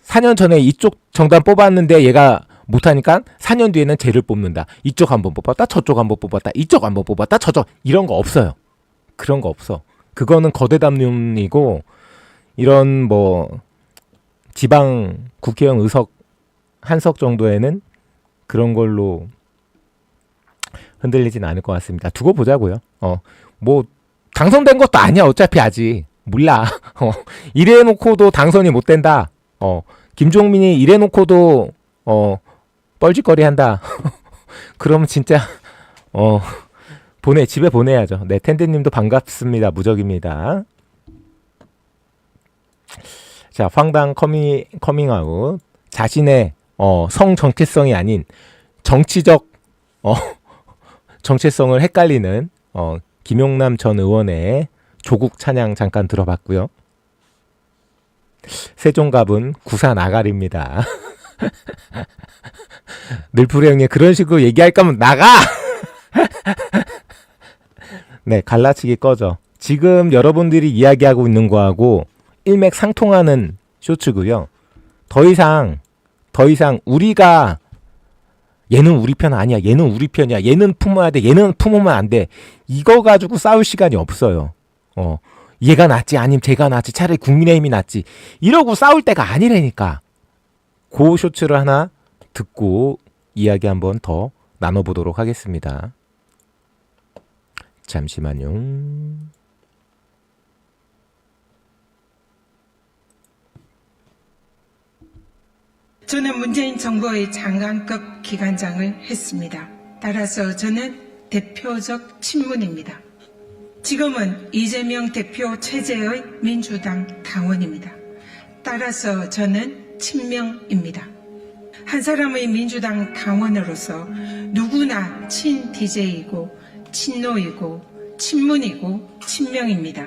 4년 전에 이쪽 정당 뽑았는데 얘가 못하니까 4년 뒤에는 쟤를 뽑는다. 이쪽 한번 뽑았다 저쪽 한번 뽑았다 이쪽 한번 뽑았다 저쪽 이런 거 없어요. 그런 거 없어. 그거는 거대담론이고 이런 뭐 지방 국회의원 의석 한 석 정도에는 그런 걸로 흔들리진 않을 것 같습니다. 두고 보자고요. 뭐 당선된 것도 아니야. 어차피 아직 몰라. 이래놓고도 당선이 못 된다. 김종민이 이래놓고도 뻘짓거리 한다. 그러면 진짜 집에 보내야죠. 네, 텐드님도 반갑습니다. 무적입니다. 자, 황당 커밍아웃. 자신의 성 정체성이 아닌 정치적 정체성을 헷갈리는 김용남 전 의원의 조국 찬양 잠깐 들어봤고요. 세종갑은 구산 아가리입니다. 늘프레 형님 그런 식으로 얘기할 거면 나가! 네, 갈라치기 꺼져. 지금 여러분들이 이야기하고 있는 거하고 일맥상통하는 쇼츠고요. 더 이상 우리가 얘는 우리 편 아니야. 얘는 우리 편이야. 얘는 품어야 돼. 얘는 품으면 안 돼. 이거 가지고 싸울 시간이 없어요. 얘가 낫지 아니면 쟤가 낫지 차라리 국민의힘이 낫지 이러고 싸울 때가 아니라니까. 그 쇼츠를 하나 듣고 이야기 한번 더 나눠보도록 하겠습니다. 잠시만요. 저는 문재인 정부의 장관급 기관장을 했습니다. 따라서 저는 대표적 친문입니다. 지금은 이재명 대표 체제의 민주당 당원입니다. 따라서 저는 친명입니다. 한 사람의 민주당 당원으로서 누구나 친 DJ이고 친노이고 친문이고 친명입니다.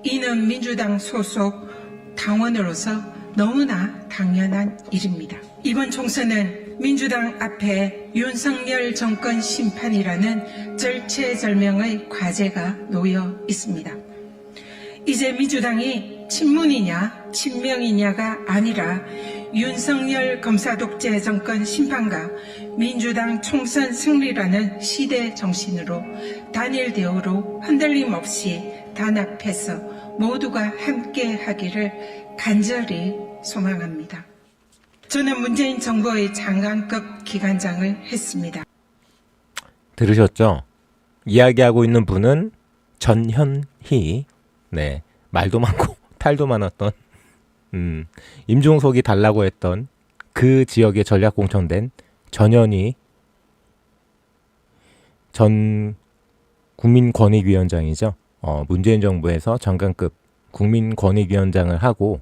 이는 민주당 소속 당원으로서 너무나 당연한 일입니다. 이번 총선은 민주당 앞에 윤석열 정권 심판이라는 절체절명의 과제가 놓여 있습니다. 이제 민주당이 친문이냐 친명이냐가 아니라 윤석열 검사 독재 정권 심판과 민주당 총선 승리라는 시대 정신으로 단일 대우로 흔들림 없이 단합해서 모두가 함께 하기를 간절히 소망합니다. 저는 문재인 정부의 장관급 기관장을 했습니다. 들으셨죠? 이야기하고 있는 분은 전현희. 네, 말도 많고 탈도 많았던 임종석이 달라고 했던 그 지역에 전략공천된 전현희 전 국민권익위원장이죠. 문재인 정부에서 장관급 국민권익위원장을 하고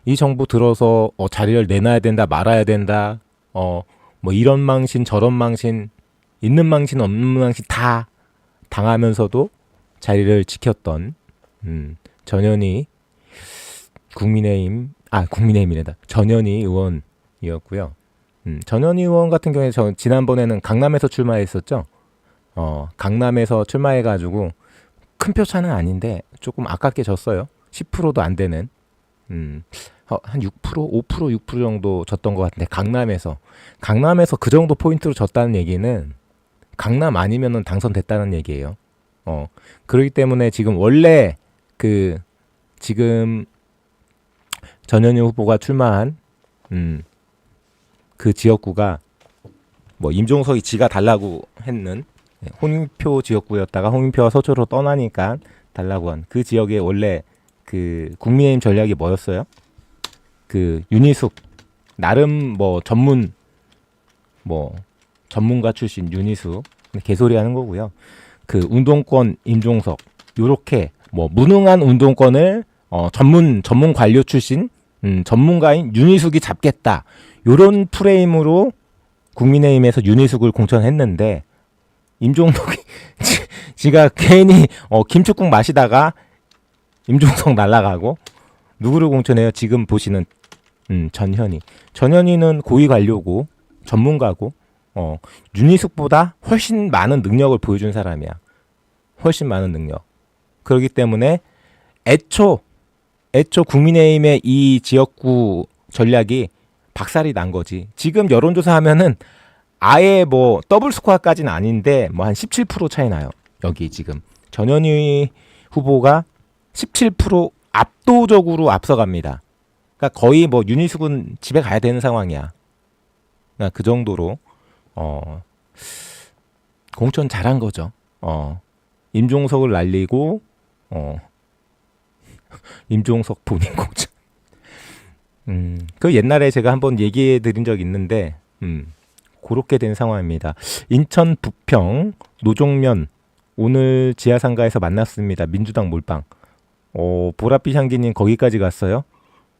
이 정부 들어서 자리를 내놔야 된다 말아야 된다 뭐 이런 망신 저런 망신 있는 망신 없는 망신 다 당하면서도 자리를 지켰던 전현희 국민의힘이래다. 전현희 의원이었고요. 전현희 의원 같은 경우에 저 지난번에는 강남에서 출마했었죠. 강남에서 출마해가지고 큰 표차는 아닌데 조금 아깝게 졌어요. 10%도 안 되는 한 6%, 5%, 6% 정도 졌던 것 같은데 강남에서 그 정도 포인트로 졌다는 얘기는 강남 아니면은 당선됐다는 얘기예요. 그렇기 때문에 지금 원래 지금 전현희 후보가 출마한 그 지역구가 뭐 임종석이 지가 달라고 했는 홍인표 지역구였다가 홍인표가 서초로 떠나니까 달라고 한 그 지역에 원래 그 국민의힘 전략이 뭐였어요? 그 윤희숙 나름 뭐 전문가 출신 윤희숙 개소리 하는 거고요. 그 운동권 임종석 요렇게 뭐 무능한 운동권을 전문 관료 출신 전문가인 윤희숙이 잡겠다. 요런 프레임으로 국민의힘에서 윤희숙을 공천했는데 임종석이 지가 괜히 김칫국 마시다가 임종석 날아가고 누구를 공천해요? 지금 보시는 전현희. 전현희는 고위 관료고 전문가고 윤희숙보다 훨씬 많은 능력을 보여준 사람이야. 훨씬 많은 능력. 그렇기 때문에 애초 국민의힘의 이 지역구 전략이 박살이 난 거지. 지금 여론조사 하면은 아예 뭐 더블 스코어까지는 아닌데 뭐 한 17% 차이 나요. 여기 지금 전현희 후보가 17% 압도적으로 앞서갑니다. 그러니까 거의 뭐 윤희숙은 집에 가야 되는 상황이야. 그러니까 그 정도로 공천 잘한 거죠. 임종석을 날리고 임종석 본인 공천. 그 옛날에 제가 한번 얘기해 드린 적 있는데 그렇게 된 상황입니다. 인천 부평 노종면 오늘 지하상가에서 만났습니다. 민주당 몰빵. 보랏빛 향기님 거기까지 갔어요?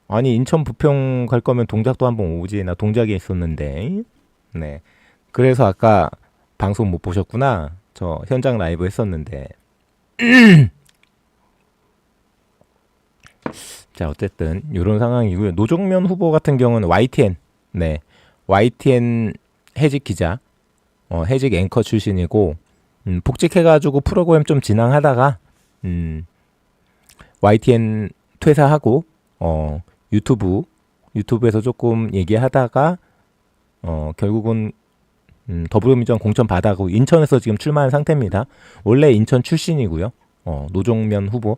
아니 인천 부평 갈 거면 동작도 한번 오지. 나 동작에 있었는데. 네. 그래서 아까 방송 못 보셨구나. 저 현장 라이브 했었는데. 자 어쨌든 이런 상황이고요. 노종면 후보 같은 경우는 YTN, 네, YTN 해직 기자, 해직 앵커 출신이고 복직해가지고 프로그램 좀 진행하다가 YTN 퇴사하고 유튜브에서 조금 얘기하다가 결국은 더불어민주당 공천 받아고 인천에서 지금 출마한 상태입니다. 원래 인천 출신이고요. 노종면 후보.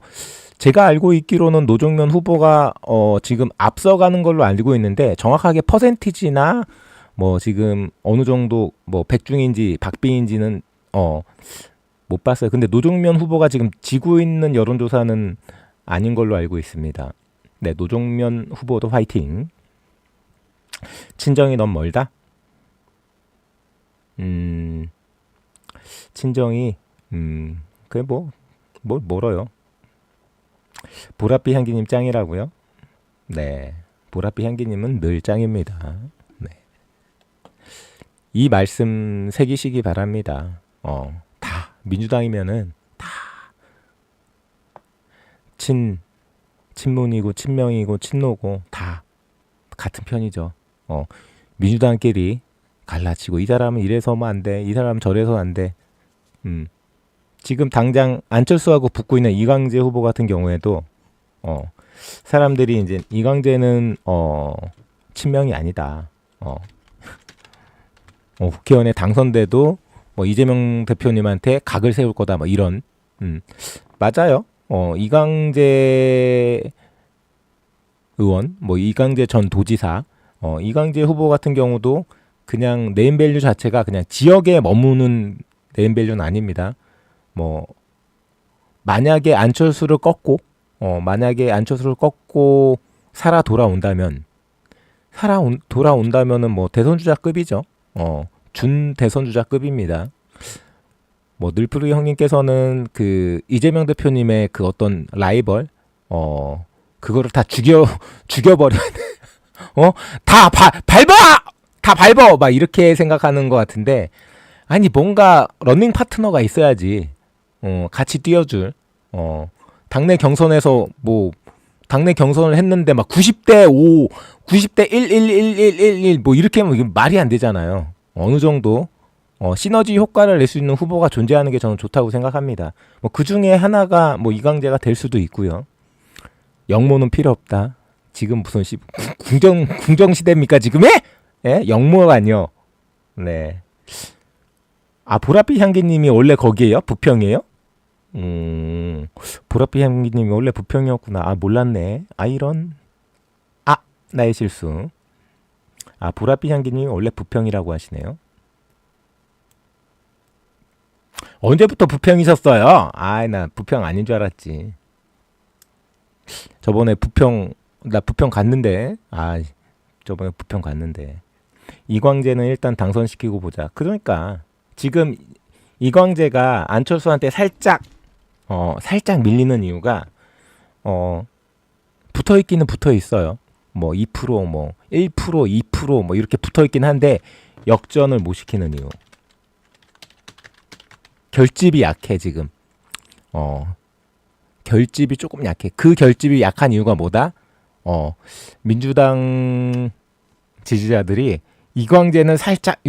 제가 알고 있기로는 노종면 후보가 지금 앞서가는 걸로 알고 있는데 정확하게 퍼센티지나 뭐 지금 어느 정도 뭐 백중인지 박빙인지는 못 봤어요. 근데 노종면 후보가 지금 지고 있는 여론조사는 아닌 걸로 알고 있습니다. 네, 노종면 후보도 화이팅. 친정이 너무 멀다? 친정이 그게 멀어요. 보랏빛 향기님 짱이라고요? 네, 보랏빛 향기님은 늘 짱입니다. 네. 이 말씀 새기시기 바랍니다. 다 민주당이면은 다 친문이고 친명이고 친노고 다 같은 편이죠. 민주당끼리 갈라치고 이 사람은 이래서 하면 안 돼, 이 사람은 저래서 안 돼. 지금 당장 안철수하고 붙고 있는 이광재 후보 같은 경우에도 사람들이 이제 이광재는 친명이 아니다. 국회의원에 당선돼도 뭐 이재명 대표님한테 각을 세울 거다. 뭐 이런 맞아요. 이광재 의원, 뭐 이광재 전 도지사, 이광재 후보 같은 경우도 그냥 네임밸류 자체가 그냥 지역에 머무는 네임밸류는 아닙니다. 뭐 만약에 안철수를 꺾고 살아 돌아온다면은 뭐 대선주자급이죠. 준 대선주자급입니다. 뭐 늘프리 형님께서는 그 이재명 대표님의 그 어떤 라이벌 그거를 다 죽여버려. 다 밟아 막 이렇게 생각하는 것 같은데, 아니 뭔가 러닝 파트너가 있어야지. 같이 뛰어줄. 당내 경선에서 뭐 당내 경선을 했는데 막 90대 5, 90대 1 뭐 이렇게 하면 이게 말이 안 되잖아요. 어느 정도 시너지 효과를 낼 수 있는 후보가 존재하는 게 저는 좋다고 생각합니다. 뭐 그 중에 하나가 뭐 이광재가 될 수도 있고요. 영모는 필요 없다. 지금 무슨 궁정 시대입니까 지금에? 예? 영모가 아니요. 네. 아, 보랏빛 향기님이 원래 거기에요? 부평이에요? 보랏빛 향기님이 원래 부평이었구나. 아, 몰랐네. 아, 이런. 아, 나의 실수. 아, 보랏빛 향기님이 원래 부평이라고 하시네요. 언제부터 부평이셨어요? 아, 나 부평 아닌 줄 알았지. 저번에 나 부평 갔는데, 저번에 부평 갔는데, 이광재는 일단 당선시키고 보자. 그러니까, 지금 이광재가 안철수한테 살짝 밀리는 이유가, 붙어 있기는 붙어 있어요. 뭐 2%, 뭐 1%, 2% 뭐 이렇게 붙어 있긴 한데, 역전을 못 시키는 이유. 결집이 약해, 지금. 결집이 조금 약해. 그 결집이 약한 이유가 뭐다? 민주당 지지자들이 이광재는 살짝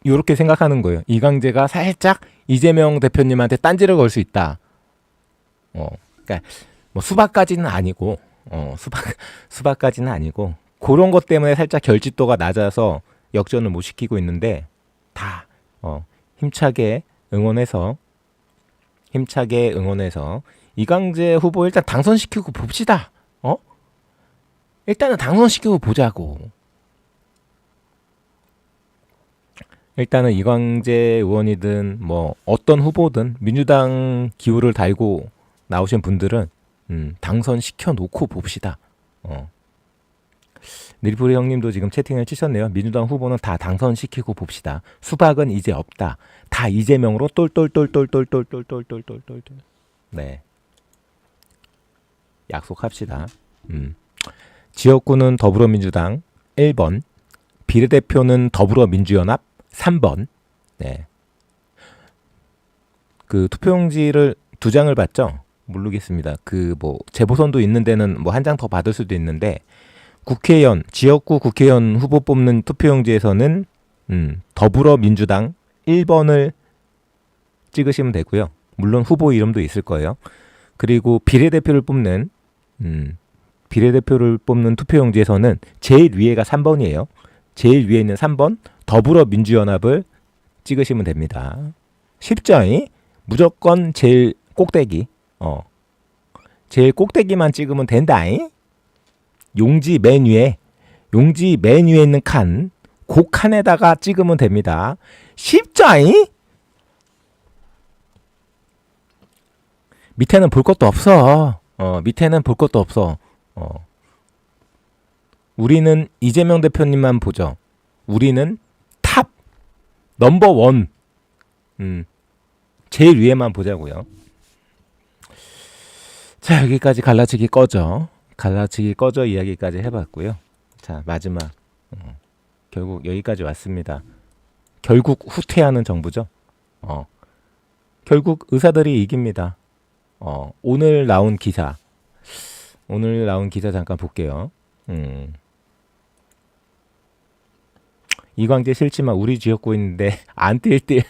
요렇게 생각하는 거예요. 이광재가 살짝 이재명 대표님한테 딴지를 걸 수 있다. 그러니까 뭐 수박까지는 아니고, 수박까지는 아니고 그런 것 때문에 살짝 결집도가 낮아서 역전을 못 시키고 있는데 다 힘차게 응원해서 이광재 후보 일단 당선시키고 봅시다. 일단은 당선시키고 보자고. 일단은 이광재 의원이든 뭐 어떤 후보든 민주당 기호를 달고 나오신 분들은 당선시켜 놓고 봅시다. 닐프리 형님도 지금 채팅을 치셨네요. 민주당 후보는 다 당선시키고 봅시다. 수박은 이제 없다. 다 이재명으로 똘똘똘똘똘똘똘똘똘똘똘. 네. 약속합시다. 지역구는 더불어민주당 1번, 비례대표는 더불어민주연합 3번. 네. 그 투표용지를 2장을 받죠? 모르겠습니다. 그 뭐 재보선도 있는 데는 뭐 한 장 더 받을 수도 있는데 국회의원, 지역구 국회의원 후보 뽑는 투표용지에서는 더불어민주당 1번을 찍으시면 되고요. 물론 후보 이름도 있을 거예요. 그리고 비례대표를 뽑는 투표용지에서는 제일 위에가 3번이에요. 제일 위에 있는 3번 더불어민주연합을 찍으시면 됩니다. 쉽죠? 무조건 제일 꼭대기. 제일 꼭대기만 찍으면 된다잉. 용지 맨 위에 있는 칸, 그 칸에다가 찍으면 됩니다. 쉽죠잉? 밑에는 볼 것도 없어. 밑에는 볼 것도 없어. 우리는 이재명 대표님만 보죠. 우리는 탑 넘버 원. 제일 위에만 보자고요. 자, 여기까지 갈라치기 꺼져 이야기까지 해봤고요. 자, 마지막 결국 여기까지 왔습니다. 결국 후퇴하는 정부죠. 결국 의사들이 이깁니다. 오늘 나온 기사 잠깐 볼게요. 이광재 싫지만 우리 지역구인데 안 뛸 듯.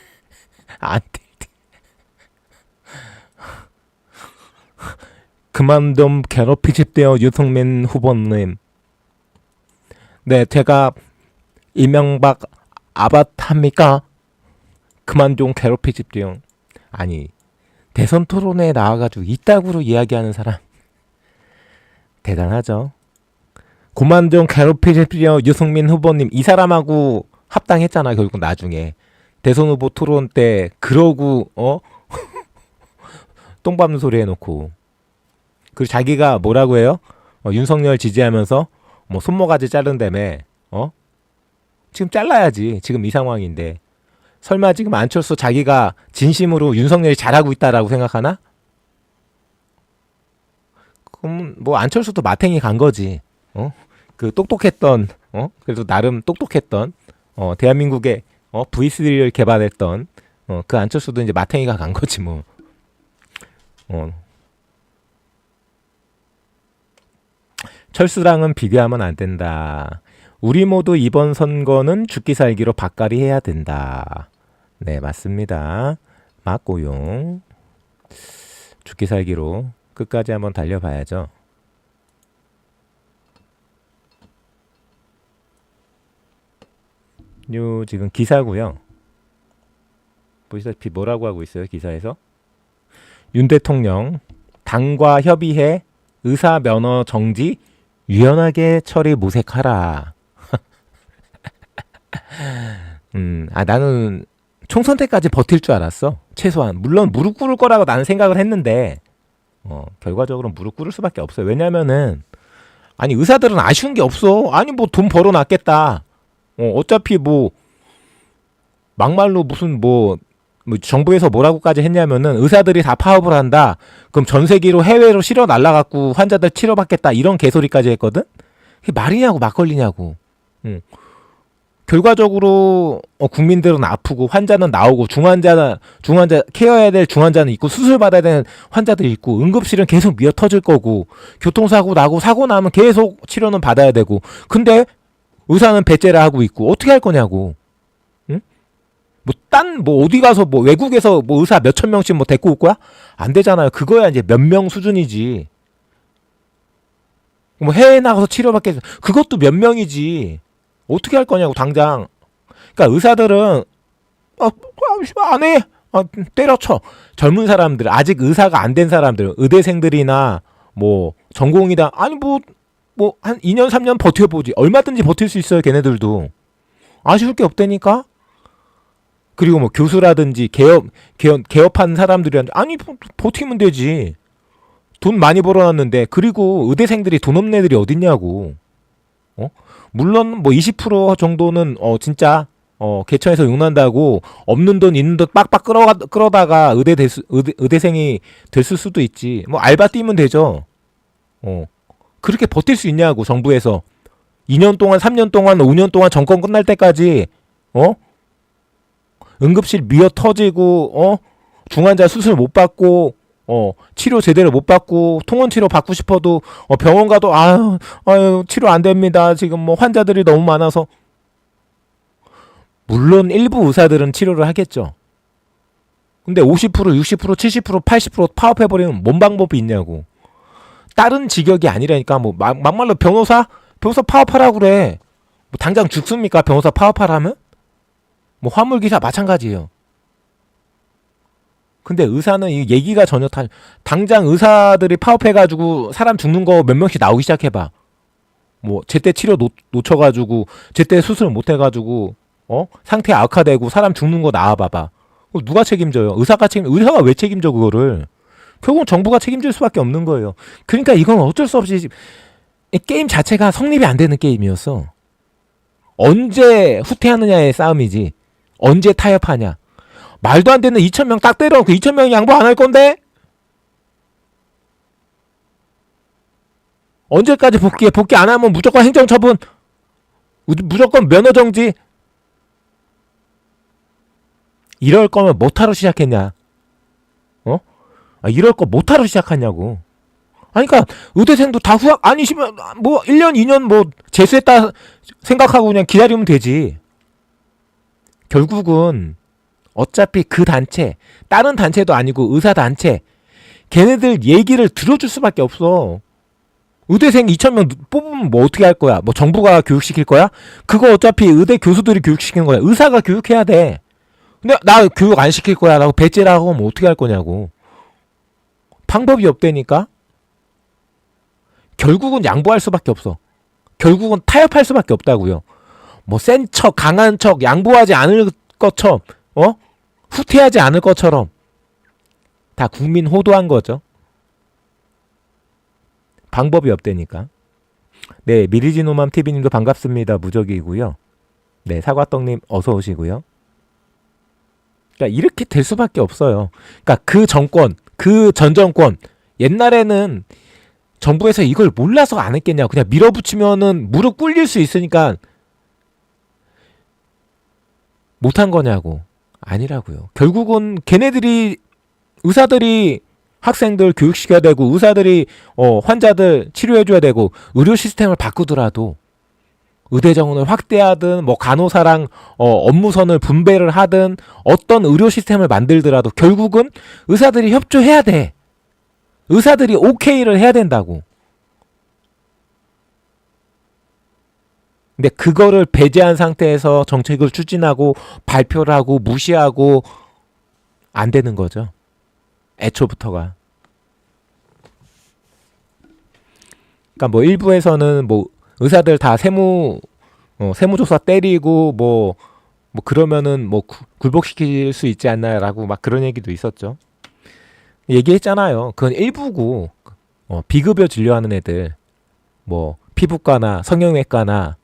그만 좀 괴롭히십시오, 유승민 후보님. 네, 제가 이명박 아바타입니까? 그만 좀 괴롭히십시오. 아니, 대선 토론회에 나와가지고 이따구로 이야기하는 사람 대단하죠. 그만 좀 괴롭히십시오, 유승민 후보님. 이 사람하고 합당했잖아, 결국 나중에. 대선 후보 토론 때 그러고 똥 밟는 소리 해놓고. 그리고 자기가 뭐라고 해요? 윤석열 지지하면서 뭐 손모가지 자른다며. 지금 잘라야지. 지금 이 상황인데. 설마 지금 안철수 자기가 진심으로 윤석열이 잘하고 있다라고 생각하나? 그럼 뭐 안철수도 마탱이 간 거지. 그 똑똑했던 그래도 나름 똑똑했던 대한민국의 V3를 개발했던 그 안철수도 이제 마탱이가 간 거지 뭐. 철수랑은 비교하면 안 된다. 우리 모두 이번 선거는 죽기 살기로 밥갈이 해야 된다. 네, 맞습니다. 맞고요. 죽기 살기로 끝까지 한번 달려봐야죠. 요 지금 기사고요. 보시다시피 뭐라고 하고 있어요, 기사에서? 윤 대통령 당과 협의해 의사 면허 정지 유연하게 처리 모색하라. 나는 총선 때까지 버틸 줄 알았어. 최소한. 물론 무릎 꿇을 거라고 나는 생각을 했는데 결과적으로 무릎 꿇을 수밖에 없어요. 왜냐면은 아니 의사들은 아쉬운 게 없어. 아니 뭐 돈 벌어놨겠다. 어차피 뭐 막말로 무슨 뭐 정부에서 뭐라고까지 했냐면은 의사들이 다 파업을 한다. 그럼 전 세계로 해외로 실어 날라갖고 환자들 치료받겠다. 이런 개소리까지 했거든. 그게 말이냐고 막걸리냐고. 결과적으로 국민들은 아프고 환자는 나오고 중환자 케어해야 될 중환자는 있고 수술 받아야 되는 환자들이 있고 응급실은 계속 미어 터질 거고 교통사고 나고 사고 나면 계속 치료는 받아야 되고 근데 의사는 배째라 하고 있고 어떻게 할 거냐고. 응? 뭐 어디 가서 뭐 외국에서 뭐 의사 몇천 명씩 뭐 데리고 올 거야? 안 되잖아요. 그거야 이제 몇 명 수준이지. 뭐 해외 나가서 치료받겠어. 그것도 몇 명이지. 어떻게 할 거냐고 당장. 그러니까 의사들은 안 해. 때려쳐. 젊은 사람들 아직 의사가 안 된 사람들 의대생들이나 뭐 전공이다. 아니 뭐 한 2년 3년 버텨보지. 얼마든지 버틸 수 있어요. 걔네들도. 아쉬울 게 없다니까. 그리고 뭐 교수라든지 개업한 사람들이란테 아니 버티면 되지. 돈 많이 벌어놨는데 그리고 의대생들이 돈 없는 애들이 어딨냐고. 물론 뭐 20% 정도는 진짜 개천에서 용난다고 없는 돈 있는 돈 빡빡 끌어다가 의대생이 됐을 수도 있지. 뭐 알바 뛰면 되죠. 그렇게 버틸 수 있냐고 정부에서 2년 동안 3년 동안 5년 동안 정권 끝날 때까지 응급실 미어 터지고 중환자 수술 못 받고 치료 제대로 못 받고 통원 치료 받고 싶어도 병원 가도 아유 치료 안 됩니다. 지금 뭐 환자들이 너무 많아서. 물론 일부 의사들은 치료를 하겠죠. 근데 50%, 60%, 70%, 80% 파업해버리면 뭔 방법이 있냐고. 다른 직역이 아니라니까. 뭐 막말로 변호사 파업하라고 그래. 뭐 당장 죽습니까? 변호사 파업하라면? 뭐 화물기사 마찬가지예요. 근데 의사는 이 얘기가 전혀 당장 의사들이 파업해가지고 사람 죽는 거 몇 명씩 나오기 시작해봐. 뭐 제때 치료 놓쳐가지고 제때 수술 못해가지고 상태 악화되고 사람 죽는 거 나와봐봐. 누가 책임져요? 의사가 왜 책임져 그거를? 결국은 정부가 책임질 수밖에 없는 거예요. 그러니까 이건 어쩔 수 없이 이 게임 자체가 성립이 안 되는 게임이었어. 언제 후퇴하느냐의 싸움이지. 언제 타협하냐. 말도 안 되는 2,000명 딱 때려. 그 2,000명 양보 안 할 건데? 언제까지 복귀해? 복귀 안 하면 무조건 행정처분. 무조건 면허정지. 이럴 거면 못하러 시작했냐? 이럴 거 못하러 시작하냐고. 아니, 그러니까 의대생도 다 후학 아니시면 뭐 1년 2년 뭐 재수했다 생각하고 그냥 기다리면 되지. 결국은 어차피 그 단체, 다른 단체도 아니고 의사 단체, 걔네들 얘기를 들어줄 수밖에 없어. 의대생 2,000명 뽑으면 뭐 어떻게 할 거야? 뭐 정부가 교육시킬 거야? 그거 어차피 의대 교수들이 교육시키는 거야. 의사가 교육해야 돼. 근데 나 교육 안 시킬 거야 라고 배째라고 하면 어떻게 할 거냐고. 방법이 없다니까. 결국은 양보할 수밖에 없어. 결국은 타협할 수밖에 없다고요. 뭐 센 척, 강한 척, 양보하지 않을 것처럼, 후퇴하지 않을 것처럼 다 국민 호도한 거죠. 방법이 없다니까. 네, 미리지노맘 TV님도 반갑습니다. 무적이고요. 네, 사과떡님 어서 오시고요. 그러니까 이렇게 될 수밖에 없어요. 그러니까 그 정권, 그 전 정권 옛날에는 정부에서 이걸 몰라서 안 했겠냐고. 그냥 밀어붙이면은 무릎 꿇릴 수 있으니까 못한 거냐고. 아니라고요. 결국은 걔네들이 의사들이 학생들 교육시켜야 되고 의사들이 환자들 치료해줘야 되고 의료 시스템을 바꾸더라도 의대 정원을 확대하든 뭐 간호사랑 업무선을 분배를 하든 어떤 의료 시스템을 만들더라도 결국은 의사들이 협조해야 돼. 의사들이 오케이를 해야 된다고. 근데 그거를 배제한 상태에서 정책을 추진하고 발표를 하고 무시하고 안 되는 거죠. 애초부터가. 그러니까 뭐 일부에서는 뭐 의사들 다 세무조사 때리고 뭐 그러면은 뭐 굴복시킬 수 있지 않나라고 막 그런 얘기도 있었죠. 얘기했잖아요. 그건 일부고 비급여 진료하는 애들 뭐 피부과나 성형외과나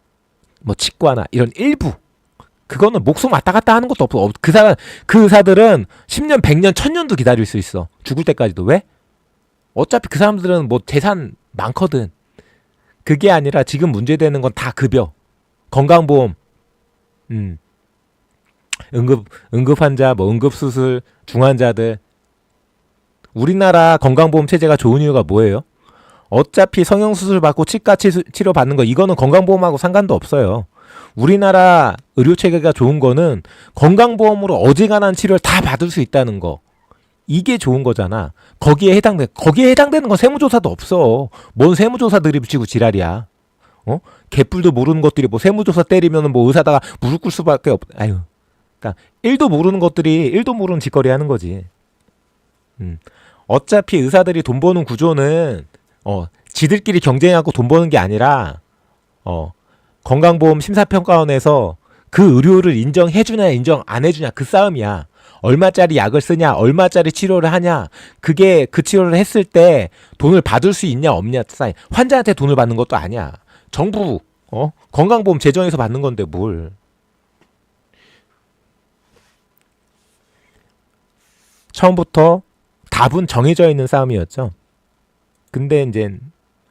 뭐 치과나 이런 일부 그거는 목숨 왔다 갔다 하는 것도 없어. 그 의사들은 10년, 100년, 1000년도 기다릴 수 있어. 죽을 때까지도. 왜? 어차피 그 사람들은 뭐 재산 많거든. 그게 아니라 지금 문제되는 건 다 급여, 건강보험, 응급 환자, 뭐 응급 수술, 중환자들. 우리나라 건강보험 체제가 좋은 이유가 뭐예요? 어차피 성형수술 받고 치과 치료 받는 거 이거는 건강보험하고 상관도 없어요. 우리나라 의료체계가 좋은 거는 건강보험으로 어지간한 치료를 다 받을 수 있다는 거. 이게 좋은 거잖아. 거기에 해당되는 건 세무조사도 없어. 뭔 세무조사 들이붙이고 지랄이야. 개뿔도 모르는 것들이 뭐 세무조사 때리면 뭐 의사다가 무릎 꿇을 수밖에 없. 아유. 그러니까 1도 모르는 것들이 1도 모르는 짓거리 하는 거지. 어차피 의사들이 돈 버는 구조는 지들끼리 경쟁하고 돈 버는 게 아니라 건강보험 심사평가원에서 그 의료를 인정해주냐 인정 안 해주냐 그 싸움이야. 얼마짜리 약을 쓰냐 얼마짜리 치료를 하냐 그게 그 치료를 했을 때 돈을 받을 수 있냐 없냐 환자한테 돈을 받는 것도 아니야. 정부 건강보험 재정에서 받는 건데 뭘. 처음부터 답은 정해져 있는 싸움이었죠. 근데 이제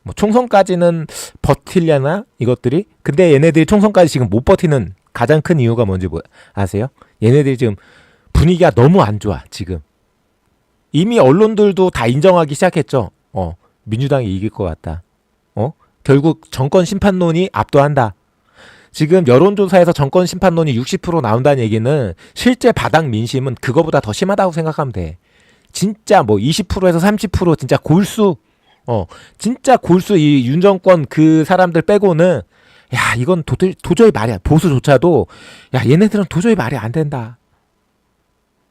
뭐 총선까지는 버틸려나 이것들이? 근데 얘네들이 총선까지 지금 못 버티는 가장 큰 이유가 뭔지 아세요? 얘네들이 지금 분위기가 너무 안 좋아. 지금 이미 언론들도 다 인정하기 시작했죠. 민주당이 이길 것 같다. 결국 정권 심판론이 압도한다. 지금 여론조사에서 정권 심판론이 60% 나온다는 얘기는 실제 바닥 민심은 그거보다 더 심하다고 생각하면 돼. 진짜 뭐 20%에서 30% 진짜 골수 진짜 골수 이 윤정권 그 사람들 빼고는 야 이건 도저히 말이 안 보수조차도 야 얘네들은 도저히 말이 안 된다.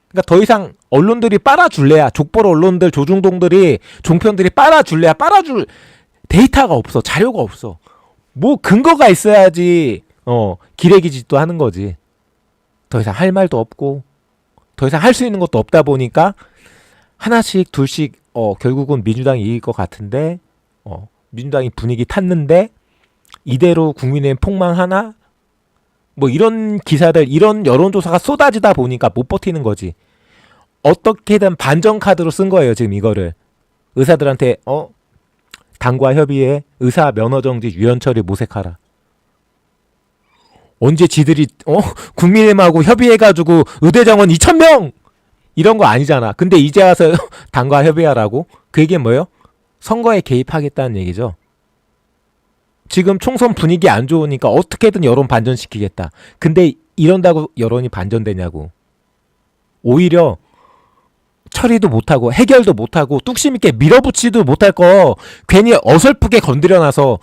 그러니까 더 이상 언론들이 빨아줄래야 족벌 언론들 조중동들이 종편들이 빨아줄래야 빨아줄 데이터가 없어. 자료가 없어. 뭐 근거가 있어야지 기레기짓도 하는 거지. 더 이상 할 말도 없고 더 이상 할 수 있는 것도 없다 보니까 하나씩 둘씩 결국은 민주당이 이길 것 같은데 민주당이 분위기 탔는데 이대로 국민의힘 폭망하나? 뭐 이런 기사들 이런 여론조사가 쏟아지다 보니까 못 버티는 거지. 어떻게든 반전 카드로 쓴 거예요. 지금 이거를 의사들한테 당과 협의해 의사 면허정지 유연처리 모색하라. 언제 지들이 국민의힘하고 협의해가지고 의대정원 2,000명 이런 거 아니잖아. 근데 이제 와서 당과 협의하라고? 그 얘기는 뭐예요? 선거에 개입하겠다는 얘기죠. 지금 총선 분위기 안 좋으니까 어떻게든 여론 반전시키겠다. 근데 이런다고 여론이 반전되냐고. 오히려 처리도 못하고 해결도 못하고 뚝심 있게 밀어붙이도 못할 거 괜히 어설프게 건드려놔서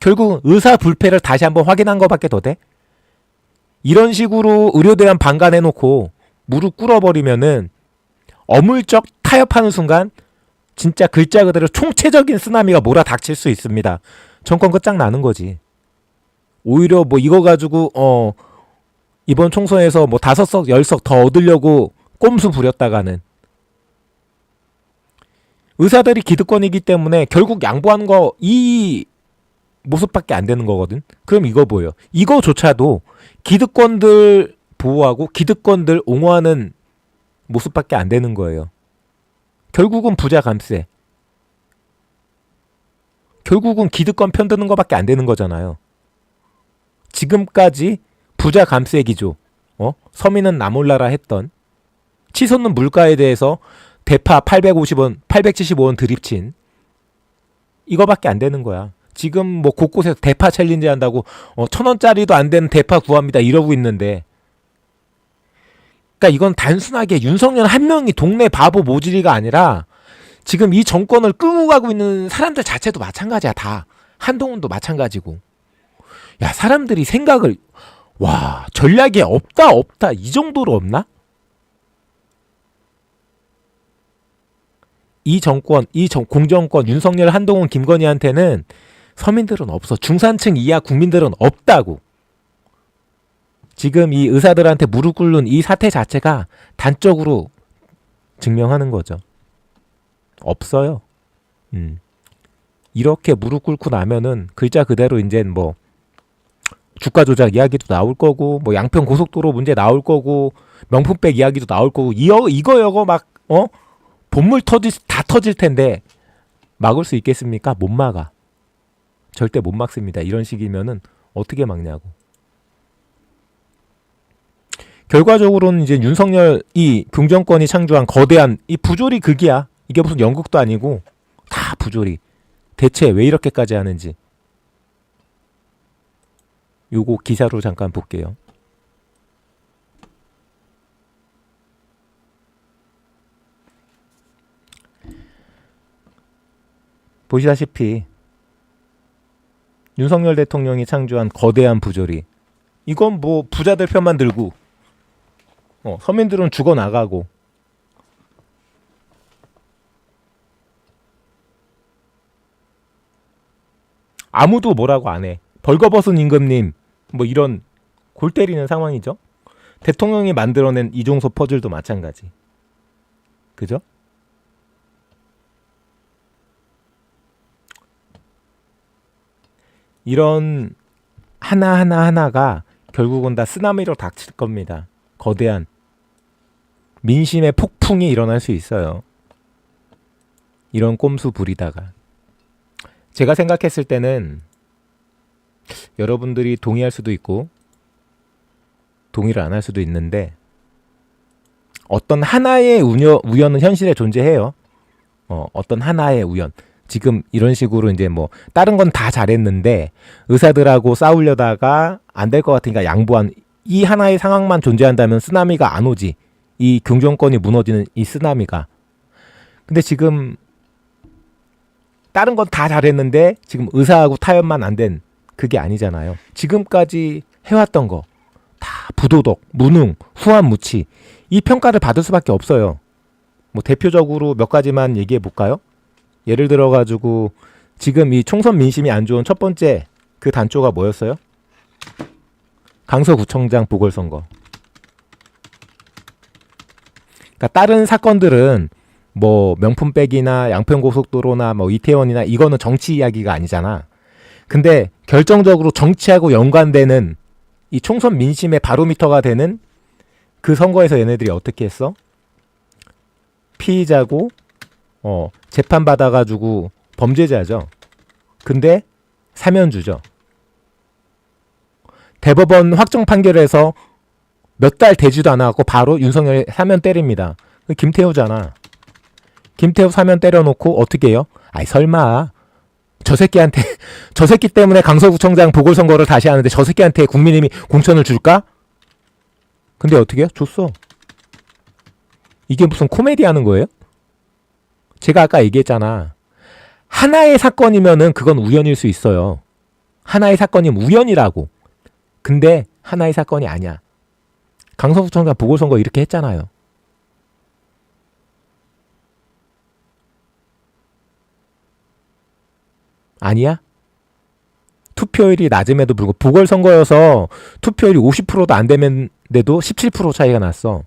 결국 의사 불패를 다시 한번 확인한 거밖에 더 돼? 이런 식으로 의료대란 방관해놓고 무릎 꿇어버리면은 어물쩍 타협하는 순간 진짜 글자 그대로 총체적인 쓰나미가 몰아닥칠 수 있습니다. 정권 끝장나는 거지. 오히려 뭐 이거 가지고 이번 총선에서 뭐 5석 10석 더 얻으려고 꼼수 부렸다가는 의사들이 기득권이기 때문에 결국 양보하는 거 이 모습밖에 안 되는 거거든. 그럼 이거 보여. 이거조차도 기득권들 보호하고 기득권들 옹호하는 모습밖에 안 되는 거예요. 결국은 부자 감세. 결국은 기득권 편드는 거밖에 안 되는 거잖아요. 지금까지 부자 감세 기조, 서민은 나 몰라라 했던 치솟는 물가에 대해서 대파 850원, 875원 드립친 이거밖에 안 되는 거야. 지금 뭐 곳곳에서 대파 챌린지 한다고 1,000원짜리도 안 되는 대파 구합니다 이러고 있는데 그러니까 이건 단순하게 윤석열 한 명이 동네 바보 모질이가 아니라 지금 이 정권을 끌고 가고 있는 사람들 자체도 마찬가지야. 다 한동훈도 마찬가지고. 야 사람들이 생각을 와 전략이 없다 이 정도로 없나? 이 정권 공정권 윤석열 한동훈 김건희한테는 서민들은 없어. 중산층 이하 국민들은 없다고. 지금 이 의사들한테 무릎 꿇는 이 사태 자체가 단적으로 증명하는 거죠. 없어요. 이렇게 무릎 꿇고 나면은 글자 그대로 이제 뭐 주가 조작 이야기도 나올 거고, 뭐 양평 고속도로 문제 나올 거고, 명품백 이야기도 나올 거고, 이거 막 본물 다 터질 텐데 막을 수 있겠습니까? 못 막아. 절대 못 막습니다. 이런 식이면은 어떻게 막냐고. 결과적으로는 이제 윤석열 이 금정권이 창조한 거대한 이 부조리 극이야. 이게 무슨 연극도 아니고 다 부조리. 대체 왜 이렇게까지 하는지. 요거 기사로 잠깐 볼게요. 보시다시피 윤석열 대통령이 창조한 거대한 부조리. 이건 뭐 부자들 편만 들고 서민들은 죽어나가고 아무도 뭐라고 안 해. 벌거벗은 임금님 뭐 이런 골 때리는 상황이죠. 대통령이 만들어낸 이종소 퍼즐도 마찬가지. 그죠? 이런 하나가 결국은 다 쓰나미로 닥칠 겁니다. 거대한 민심의 폭풍이 일어날 수 있어요. 이런 꼼수 부리다가. 제가 생각했을 때는 여러분들이 동의할 수도 있고 동의를 안 할 수도 있는데 어떤 하나의 우연은 현실에 존재해요. 어떤 하나의 우연. 지금 이런 식으로 이제 뭐 다른 건 다 잘했는데 의사들하고 싸우려다가 안 될 것 같으니까 양보한 이 하나의 상황만 존재한다면 쓰나미가 안 오지. 이 경정권이 무너지는 이 쓰나미가. 근데 지금 다른 건 다 잘했는데 지금 의사하고 타협만 안 된 그게 아니잖아요. 지금까지 해왔던 거 다 부도덕, 무능, 후한무치 이 평가를 받을 수밖에 없어요. 뭐 대표적으로 몇 가지만 얘기해 볼까요? 예를 들어 가지고 지금 이 총선 민심이 안 좋은 첫 번째 그 단초가 뭐였어요? 강서구청장 보궐선거. 그러니까 다른 사건들은 뭐 명품백이나 양평고속도로나 뭐 이태원이나 이거는 정치 이야기가 아니잖아. 근데 결정적으로 정치하고 연관되는 이 총선 민심의 바로미터가 되는 그 선거에서 얘네들이 어떻게 했어? 피의자고 재판 받아가지고 범죄자죠. 근데 사면주죠. 대법원 확정 판결에서 몇 달 되지도 않아갖고 바로 윤석열 사면 때립니다. 김태우잖아. 김태우 사면 때려놓고 어떻게 해요? 아이 설마 저 새끼 때문에 강서구청장 보궐선거를 다시 하는데 저 새끼한테 국민의힘이 공천을 줄까? 근데 어떻게 해요? 줬어. 이게 무슨 코미디 하는 거예요? 제가 아까 얘기했잖아. 하나의 사건이면은 그건 우연일 수 있어요. 하나의 사건이면 우연이라고. 근데 하나의 사건이 아니야. 강서구청장 보궐선거 이렇게 했잖아요. 아니야? 투표율이 낮음에도 불구하고 보궐선거여서 투표율이 50%도 안 되면데도 17% 차이가 났어.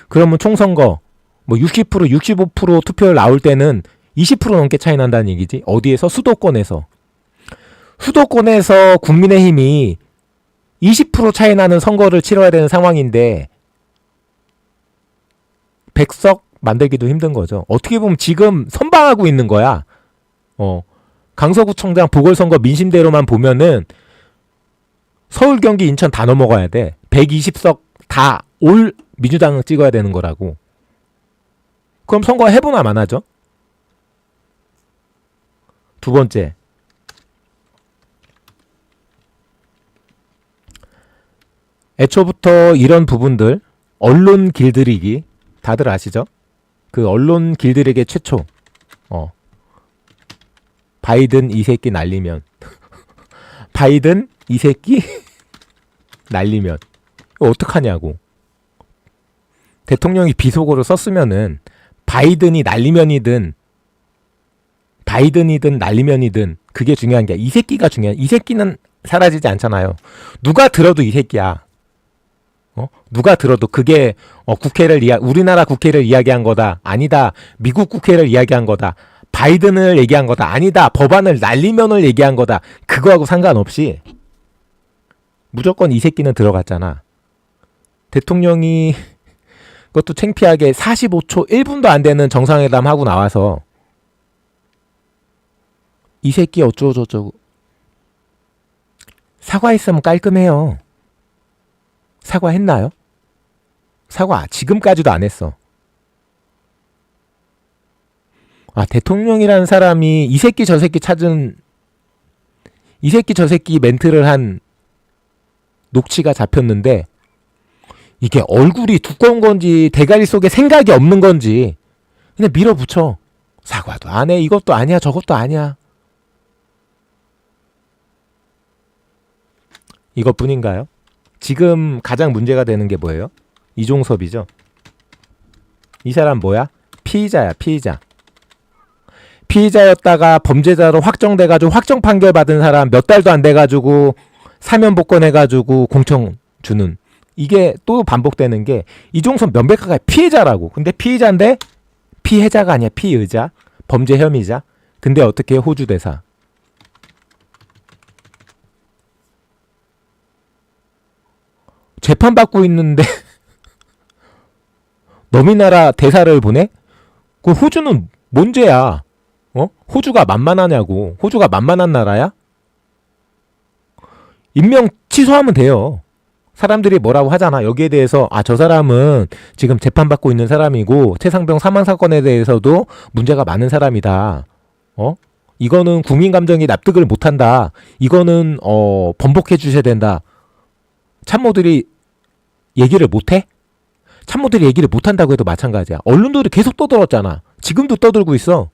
그러면 총선거 뭐 60%, 65% 투표율 나올 때는 20% 넘게 차이 난다는 얘기지. 어디에서? 수도권에서. 수도권에서 국민의힘이 20% 차이 나는 선거를 치러야 되는 상황인데 100석 만들기도 힘든 거죠. 어떻게 보면 지금 선방하고 있는 거야. 강서구청장 보궐선거 민심대로만 보면은 서울, 경기, 인천 다 넘어가야 돼. 120석 다 올 민주당을 찍어야 되는 거라고. 그럼 선거 해보나 마나죠? 두 번째. 애초부터 이런 부분들 언론 길들이기 다들 아시죠? 그 언론 길들이기 최초. 바이든 이 새끼 날리면 바이든 이 새끼 날리면 이거 어떡하냐고. 대통령이 비속어를 썼으면은 바이든이 날리면이든 바이든이든 날리면이든 그게 중요한 게 이 새끼가 중요한. 이 새끼는 사라지지 않잖아요. 누가 들어도 이 새끼야. 누가 들어도 그게 우리나라 국회를 이야기한 거다. 아니다. 미국 국회를 이야기한 거다. 바이든을 얘기한 거다. 아니다. 법안을 날리면을 얘기한 거다. 그거하고 상관없이 무조건 이 새끼는 들어갔잖아. 대통령이 그것도 창피하게 45초 1분도 안 되는 정상회담 하고 나와서 이 새끼 어쩌고저쩌고 사과했으면 깔끔해요. 사과했나요? 사과 지금까지도 안 했어. 대통령이라는 사람이 이 새끼 저 새끼 멘트를 한 녹취가 잡혔는데 이게 얼굴이 두꺼운 건지 대가리 속에 생각이 없는 건지 그냥 밀어붙여. 사과도 안 해. 이것도 아니야. 저것도 아니야. 이것뿐인가요? 지금 가장 문제가 되는 게 뭐예요? 이종섭이죠. 이 사람 뭐야? 피의자야. 피의자였다가 범죄자로 확정돼가지고 확정 판결 받은 사람 몇 달도 안 돼가지고 사면 복권해가지고 공청 주는, 이게 또 반복되는 게 이종섭 명백하게 피해자라고. 근데 피의자인데 피해자가 아니야. 피의자. 범죄 혐의자. 근데 어떻게 호주 대사. 재판받고 있는데 너미 나라 대사를 보내? 그 호주는 뭔 죄야? 호주가 만만하냐고. 호주가 만만한 나라야? 임명 취소하면 돼요. 사람들이 뭐라고 하잖아. 여기에 대해서 저 사람은 지금 재판받고 있는 사람이고 최상병 사망 사건에 대해서도 문제가 많은 사람이다. 이거는 국민 감정이 납득을 못한다. 이거는 번복해 주셔야 된다. 참모들이 얘기를 못해? 참모들이 얘기를 못한다고 해도 마찬가지야. 언론들이 계속 떠들었잖아. 지금도 떠들고 있어.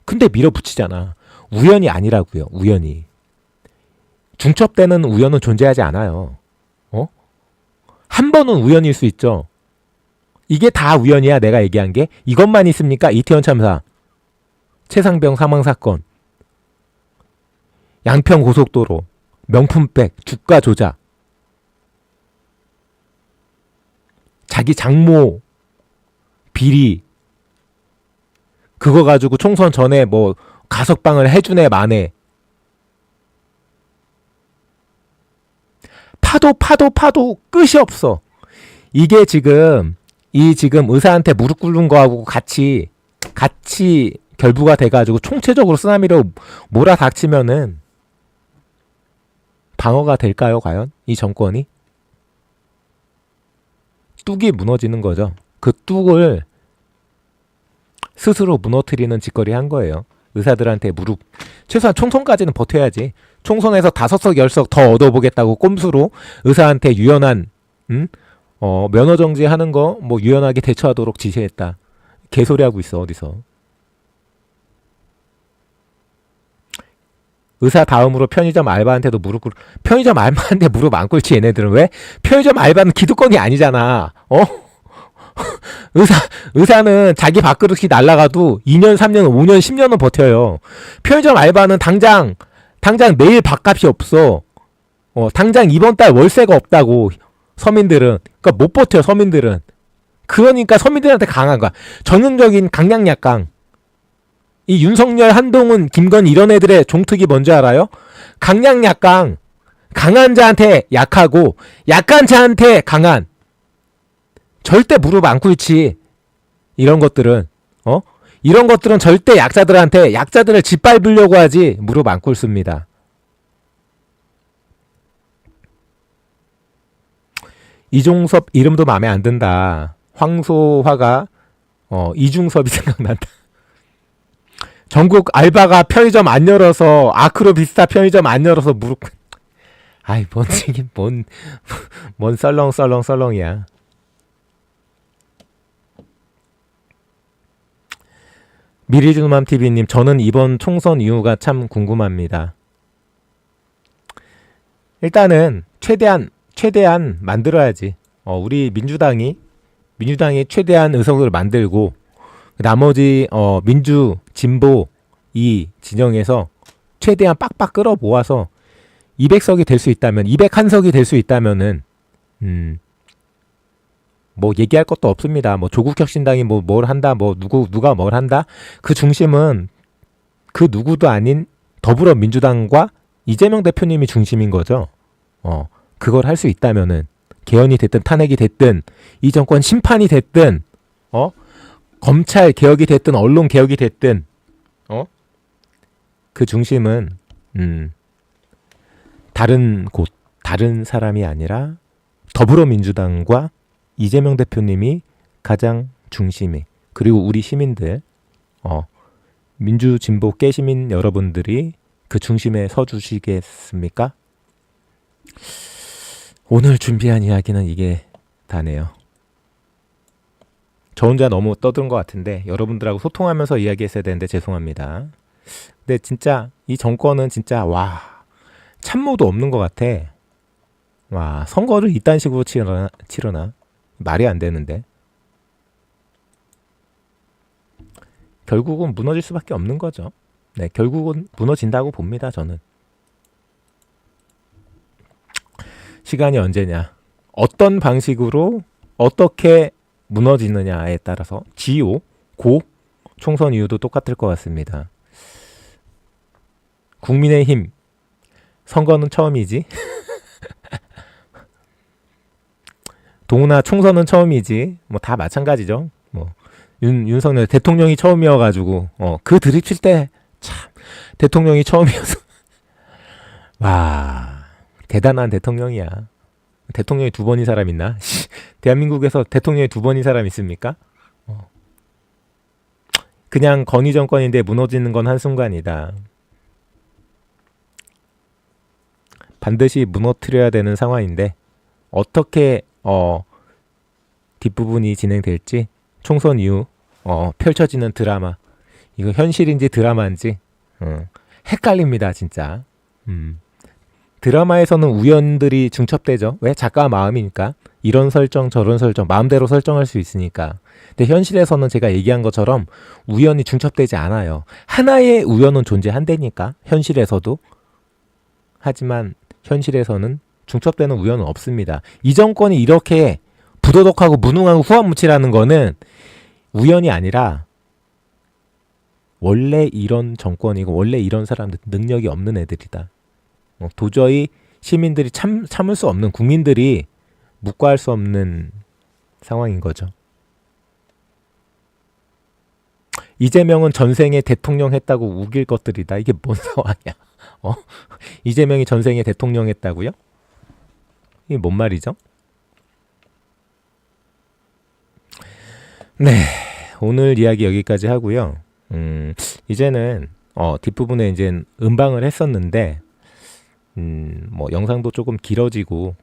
근데 밀어붙이잖아. 우연이 아니라고요. 우연이. 중첩되는 우연은 존재하지 않아요. 한 번은 우연일 수 있죠. 이게 다 우연이야. 내가 얘기한 게. 이것만 있습니까? 이태원 참사, 최상병 사망 사건, 양평 고속도로, 명품백, 주가 조작, 자기 장모 비리, 그거 가지고 총선 전에 뭐 가석방을 해주네 마네. 파도 끝이 없어. 이게 지금 의사한테 무릎 꿇는 거하고 같이 결부가 돼가지고 총체적으로 쓰나미로 몰아닥치면은 방어가 될까요, 과연? 이 정권이? 뚝이 무너지는 거죠. 그 뚝을 스스로 무너뜨리는 짓거리 한 거예요. 의사들한테 최소한 총선까지는 버텨야지. 총선에서 5석 10석 더 얻어보겠다고 꼼수로 의사한테 유연한 면허 정지하는 거 뭐 유연하게 대처하도록 지시했다. 개소리 하고 있어. 어디서. 의사 다음으로 편의점 알바한테도 편의점 알바한테 무릎 안 꿇지 얘네들은. 왜? 편의점 알바는 기득권이 아니잖아. 의사는 자기 밥그릇이 날아가도 2년, 3년, 5년, 10년은 버텨요. 편의점 알바는 당장 내일 밥값이 없어. 당장 이번 달 월세가 없다고. 서민들은. 그러니까 못 버텨, 서민들은. 그러니까 서민들한테 강한 거야. 전형적인 강약약강. 이 윤석열, 한동훈, 김건희 이런 애들의 종특이 뭔지 알아요? 강약약강. 강한 자한테 약하고 약한 자한테 강한. 절대 무릎 안 꿇지. 이런 것들은 이런 것들은 절대 약자들을 짓밟으려고 하지 무릎 안 꿇습니다. 이종섭 이름도 마음에 안 든다. 황소화가 이중섭이 생각난다. 전국 알바가 편의점 안 열어서 아크로 비스타 편의점 안 열어서 무릎. 아이 뭔 썰렁이야. 미리주맘TV님, 저는 이번 총선 이유가 참 궁금합니다. 일단은 최대한 만들어야지. 우리 민주당이 최대한 의석을 만들고 나머지 민주 진보 이 진영에서 최대한 빡빡 끌어 모아서 200석이 될 수 있다면 201석이 될 수 있다면은 뭐 얘기할 것도 없습니다. 뭐 조국혁신당이 뭐 뭘 한다, 뭐 누가 뭘 한다. 그 중심은 그 누구도 아닌 더불어민주당과 이재명 대표님이 중심인 거죠. 그걸 할 수 있다면은 개헌이 됐든 탄핵이 됐든 이 정권 심판이 됐든 검찰 개혁이 됐든 언론 개혁이 됐든 그 중심은 다른 사람이 아니라 더불어민주당과 이재명 대표님이 가장 중심이, 그리고 우리 시민들 민주진보 깨시민 여러분들이 그 중심에 서주시겠습니까? 오늘 준비한 이야기는 이게 다네요. 저 혼자 너무 떠든 것 같은데 여러분들하고 소통하면서 이야기했어야 되는데 죄송합니다. 근데 진짜 이 정권은 진짜 참모도 없는 것 같아. 선거를 이딴 식으로 치르나? 말이 안 되는데. 결국은 무너질 수밖에 없는 거죠. 네, 결국은 무너진다고 봅니다, 저는. 시간이 언제냐, 어떤 방식으로 어떻게 무너지느냐에 따라서 고 총선 이유도 똑같을 것 같습니다. 국민의힘 선거는 처음이지. 동훈아 총선은 처음이지. 뭐 다 마찬가지죠. 뭐 윤석열 대통령이 처음이어가지고 그 드립 칠 때 참 대통령이 처음이어서 와 대단한 대통령이야. 대통령이 두 번인 사람 있나? 대한민국에서 대통령이 두 번인 사람 있습니까? 그냥 건의 정권인데 무너지는 건 한순간이다. 반드시 무너뜨려야 되는 상황인데 어떻게 뒷부분이 진행될지 총선 이후 펼쳐지는 드라마, 이거 현실인지 드라마인지 헷갈립니다 진짜. 드라마에서는 우연들이 중첩되죠. 왜? 작가 마음이니까. 이런 설정 저런 설정 마음대로 설정할 수 있으니까. 근데 현실에서는 제가 얘기한 것처럼 우연이 중첩되지 않아요. 하나의 우연은 존재한다니까 현실에서도. 하지만 현실에서는 중첩되는 우연은 없습니다. 이 정권이 이렇게 부도덕하고 무능하고 후한무치라는 거는 우연이 아니라 원래 이런 정권이고 원래 이런 사람들 능력이 없는 애들이다. 도저히 시민들이 참을 수 없는, 국민들이 묵과할 수 없는 상황인 거죠. 이재명은 전생에 대통령 했다고 우길 것들이다. 이게 뭔 상황이야? 이재명이 전생에 대통령 했다고요? 이게 뭔 말이죠? 네, 오늘 이야기 여기까지 하고요. 이제는 뒷부분에 이제 음방을 했었는데 뭐 영상도 조금 길어지고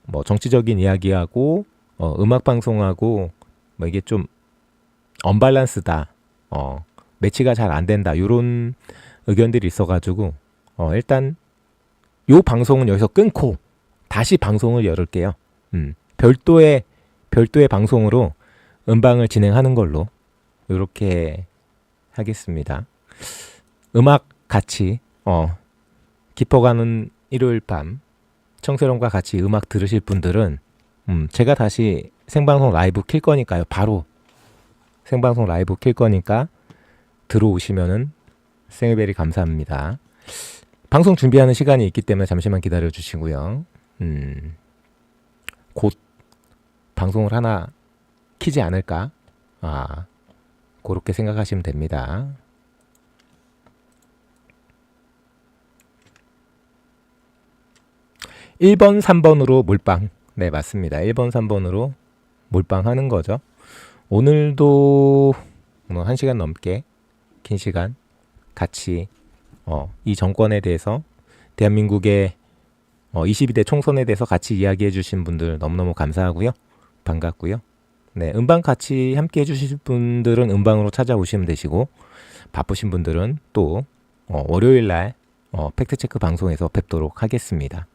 뭐 정치적인 이야기하고 음악 방송하고 뭐 이게 좀 언밸런스다, 매치가 잘 안 된다, 요런 의견들이 있어가지고 일단 요 방송은 여기서 끊고 다시 방송을 열을게요. 별도의 방송으로 음방을 진행하는 걸로 이렇게 하겠습니다. 음악 같이 깊어가는 일요일 밤 청세롬과 같이 음악 들으실 분들은 제가 다시 생방송 라이브 킬 거니까요. 바로 생방송 라이브 킬 거니까 들어오시면은 생일베리 감사합니다. 방송 준비하는 시간이 있기 때문에 잠시만 기다려 주시고요. 곧 방송을 하나 키지 않을까? 그렇게 생각하시면 됩니다. (1번) (3번으로) 몰빵. 네, 맞습니다. 1번 3번으로 몰빵 하는 거죠. 오늘도 1시간 넘게 긴 시간 같이 이 정권에 대해서, 대한민국의 22대 총선에 대해서 같이 이야기해 주신 분들 너무너무 감사하고요. 반갑고요. 네, 음방 같이 함께 해주실 분들은 음방으로 찾아오시면 되시고, 바쁘신 분들은 또 월요일날 팩트체크 방송에서 뵙도록 하겠습니다.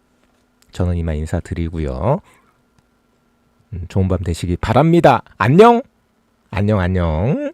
저는 이만 인사드리고요. 좋은 밤 되시기 바랍니다. 안녕! 안녕.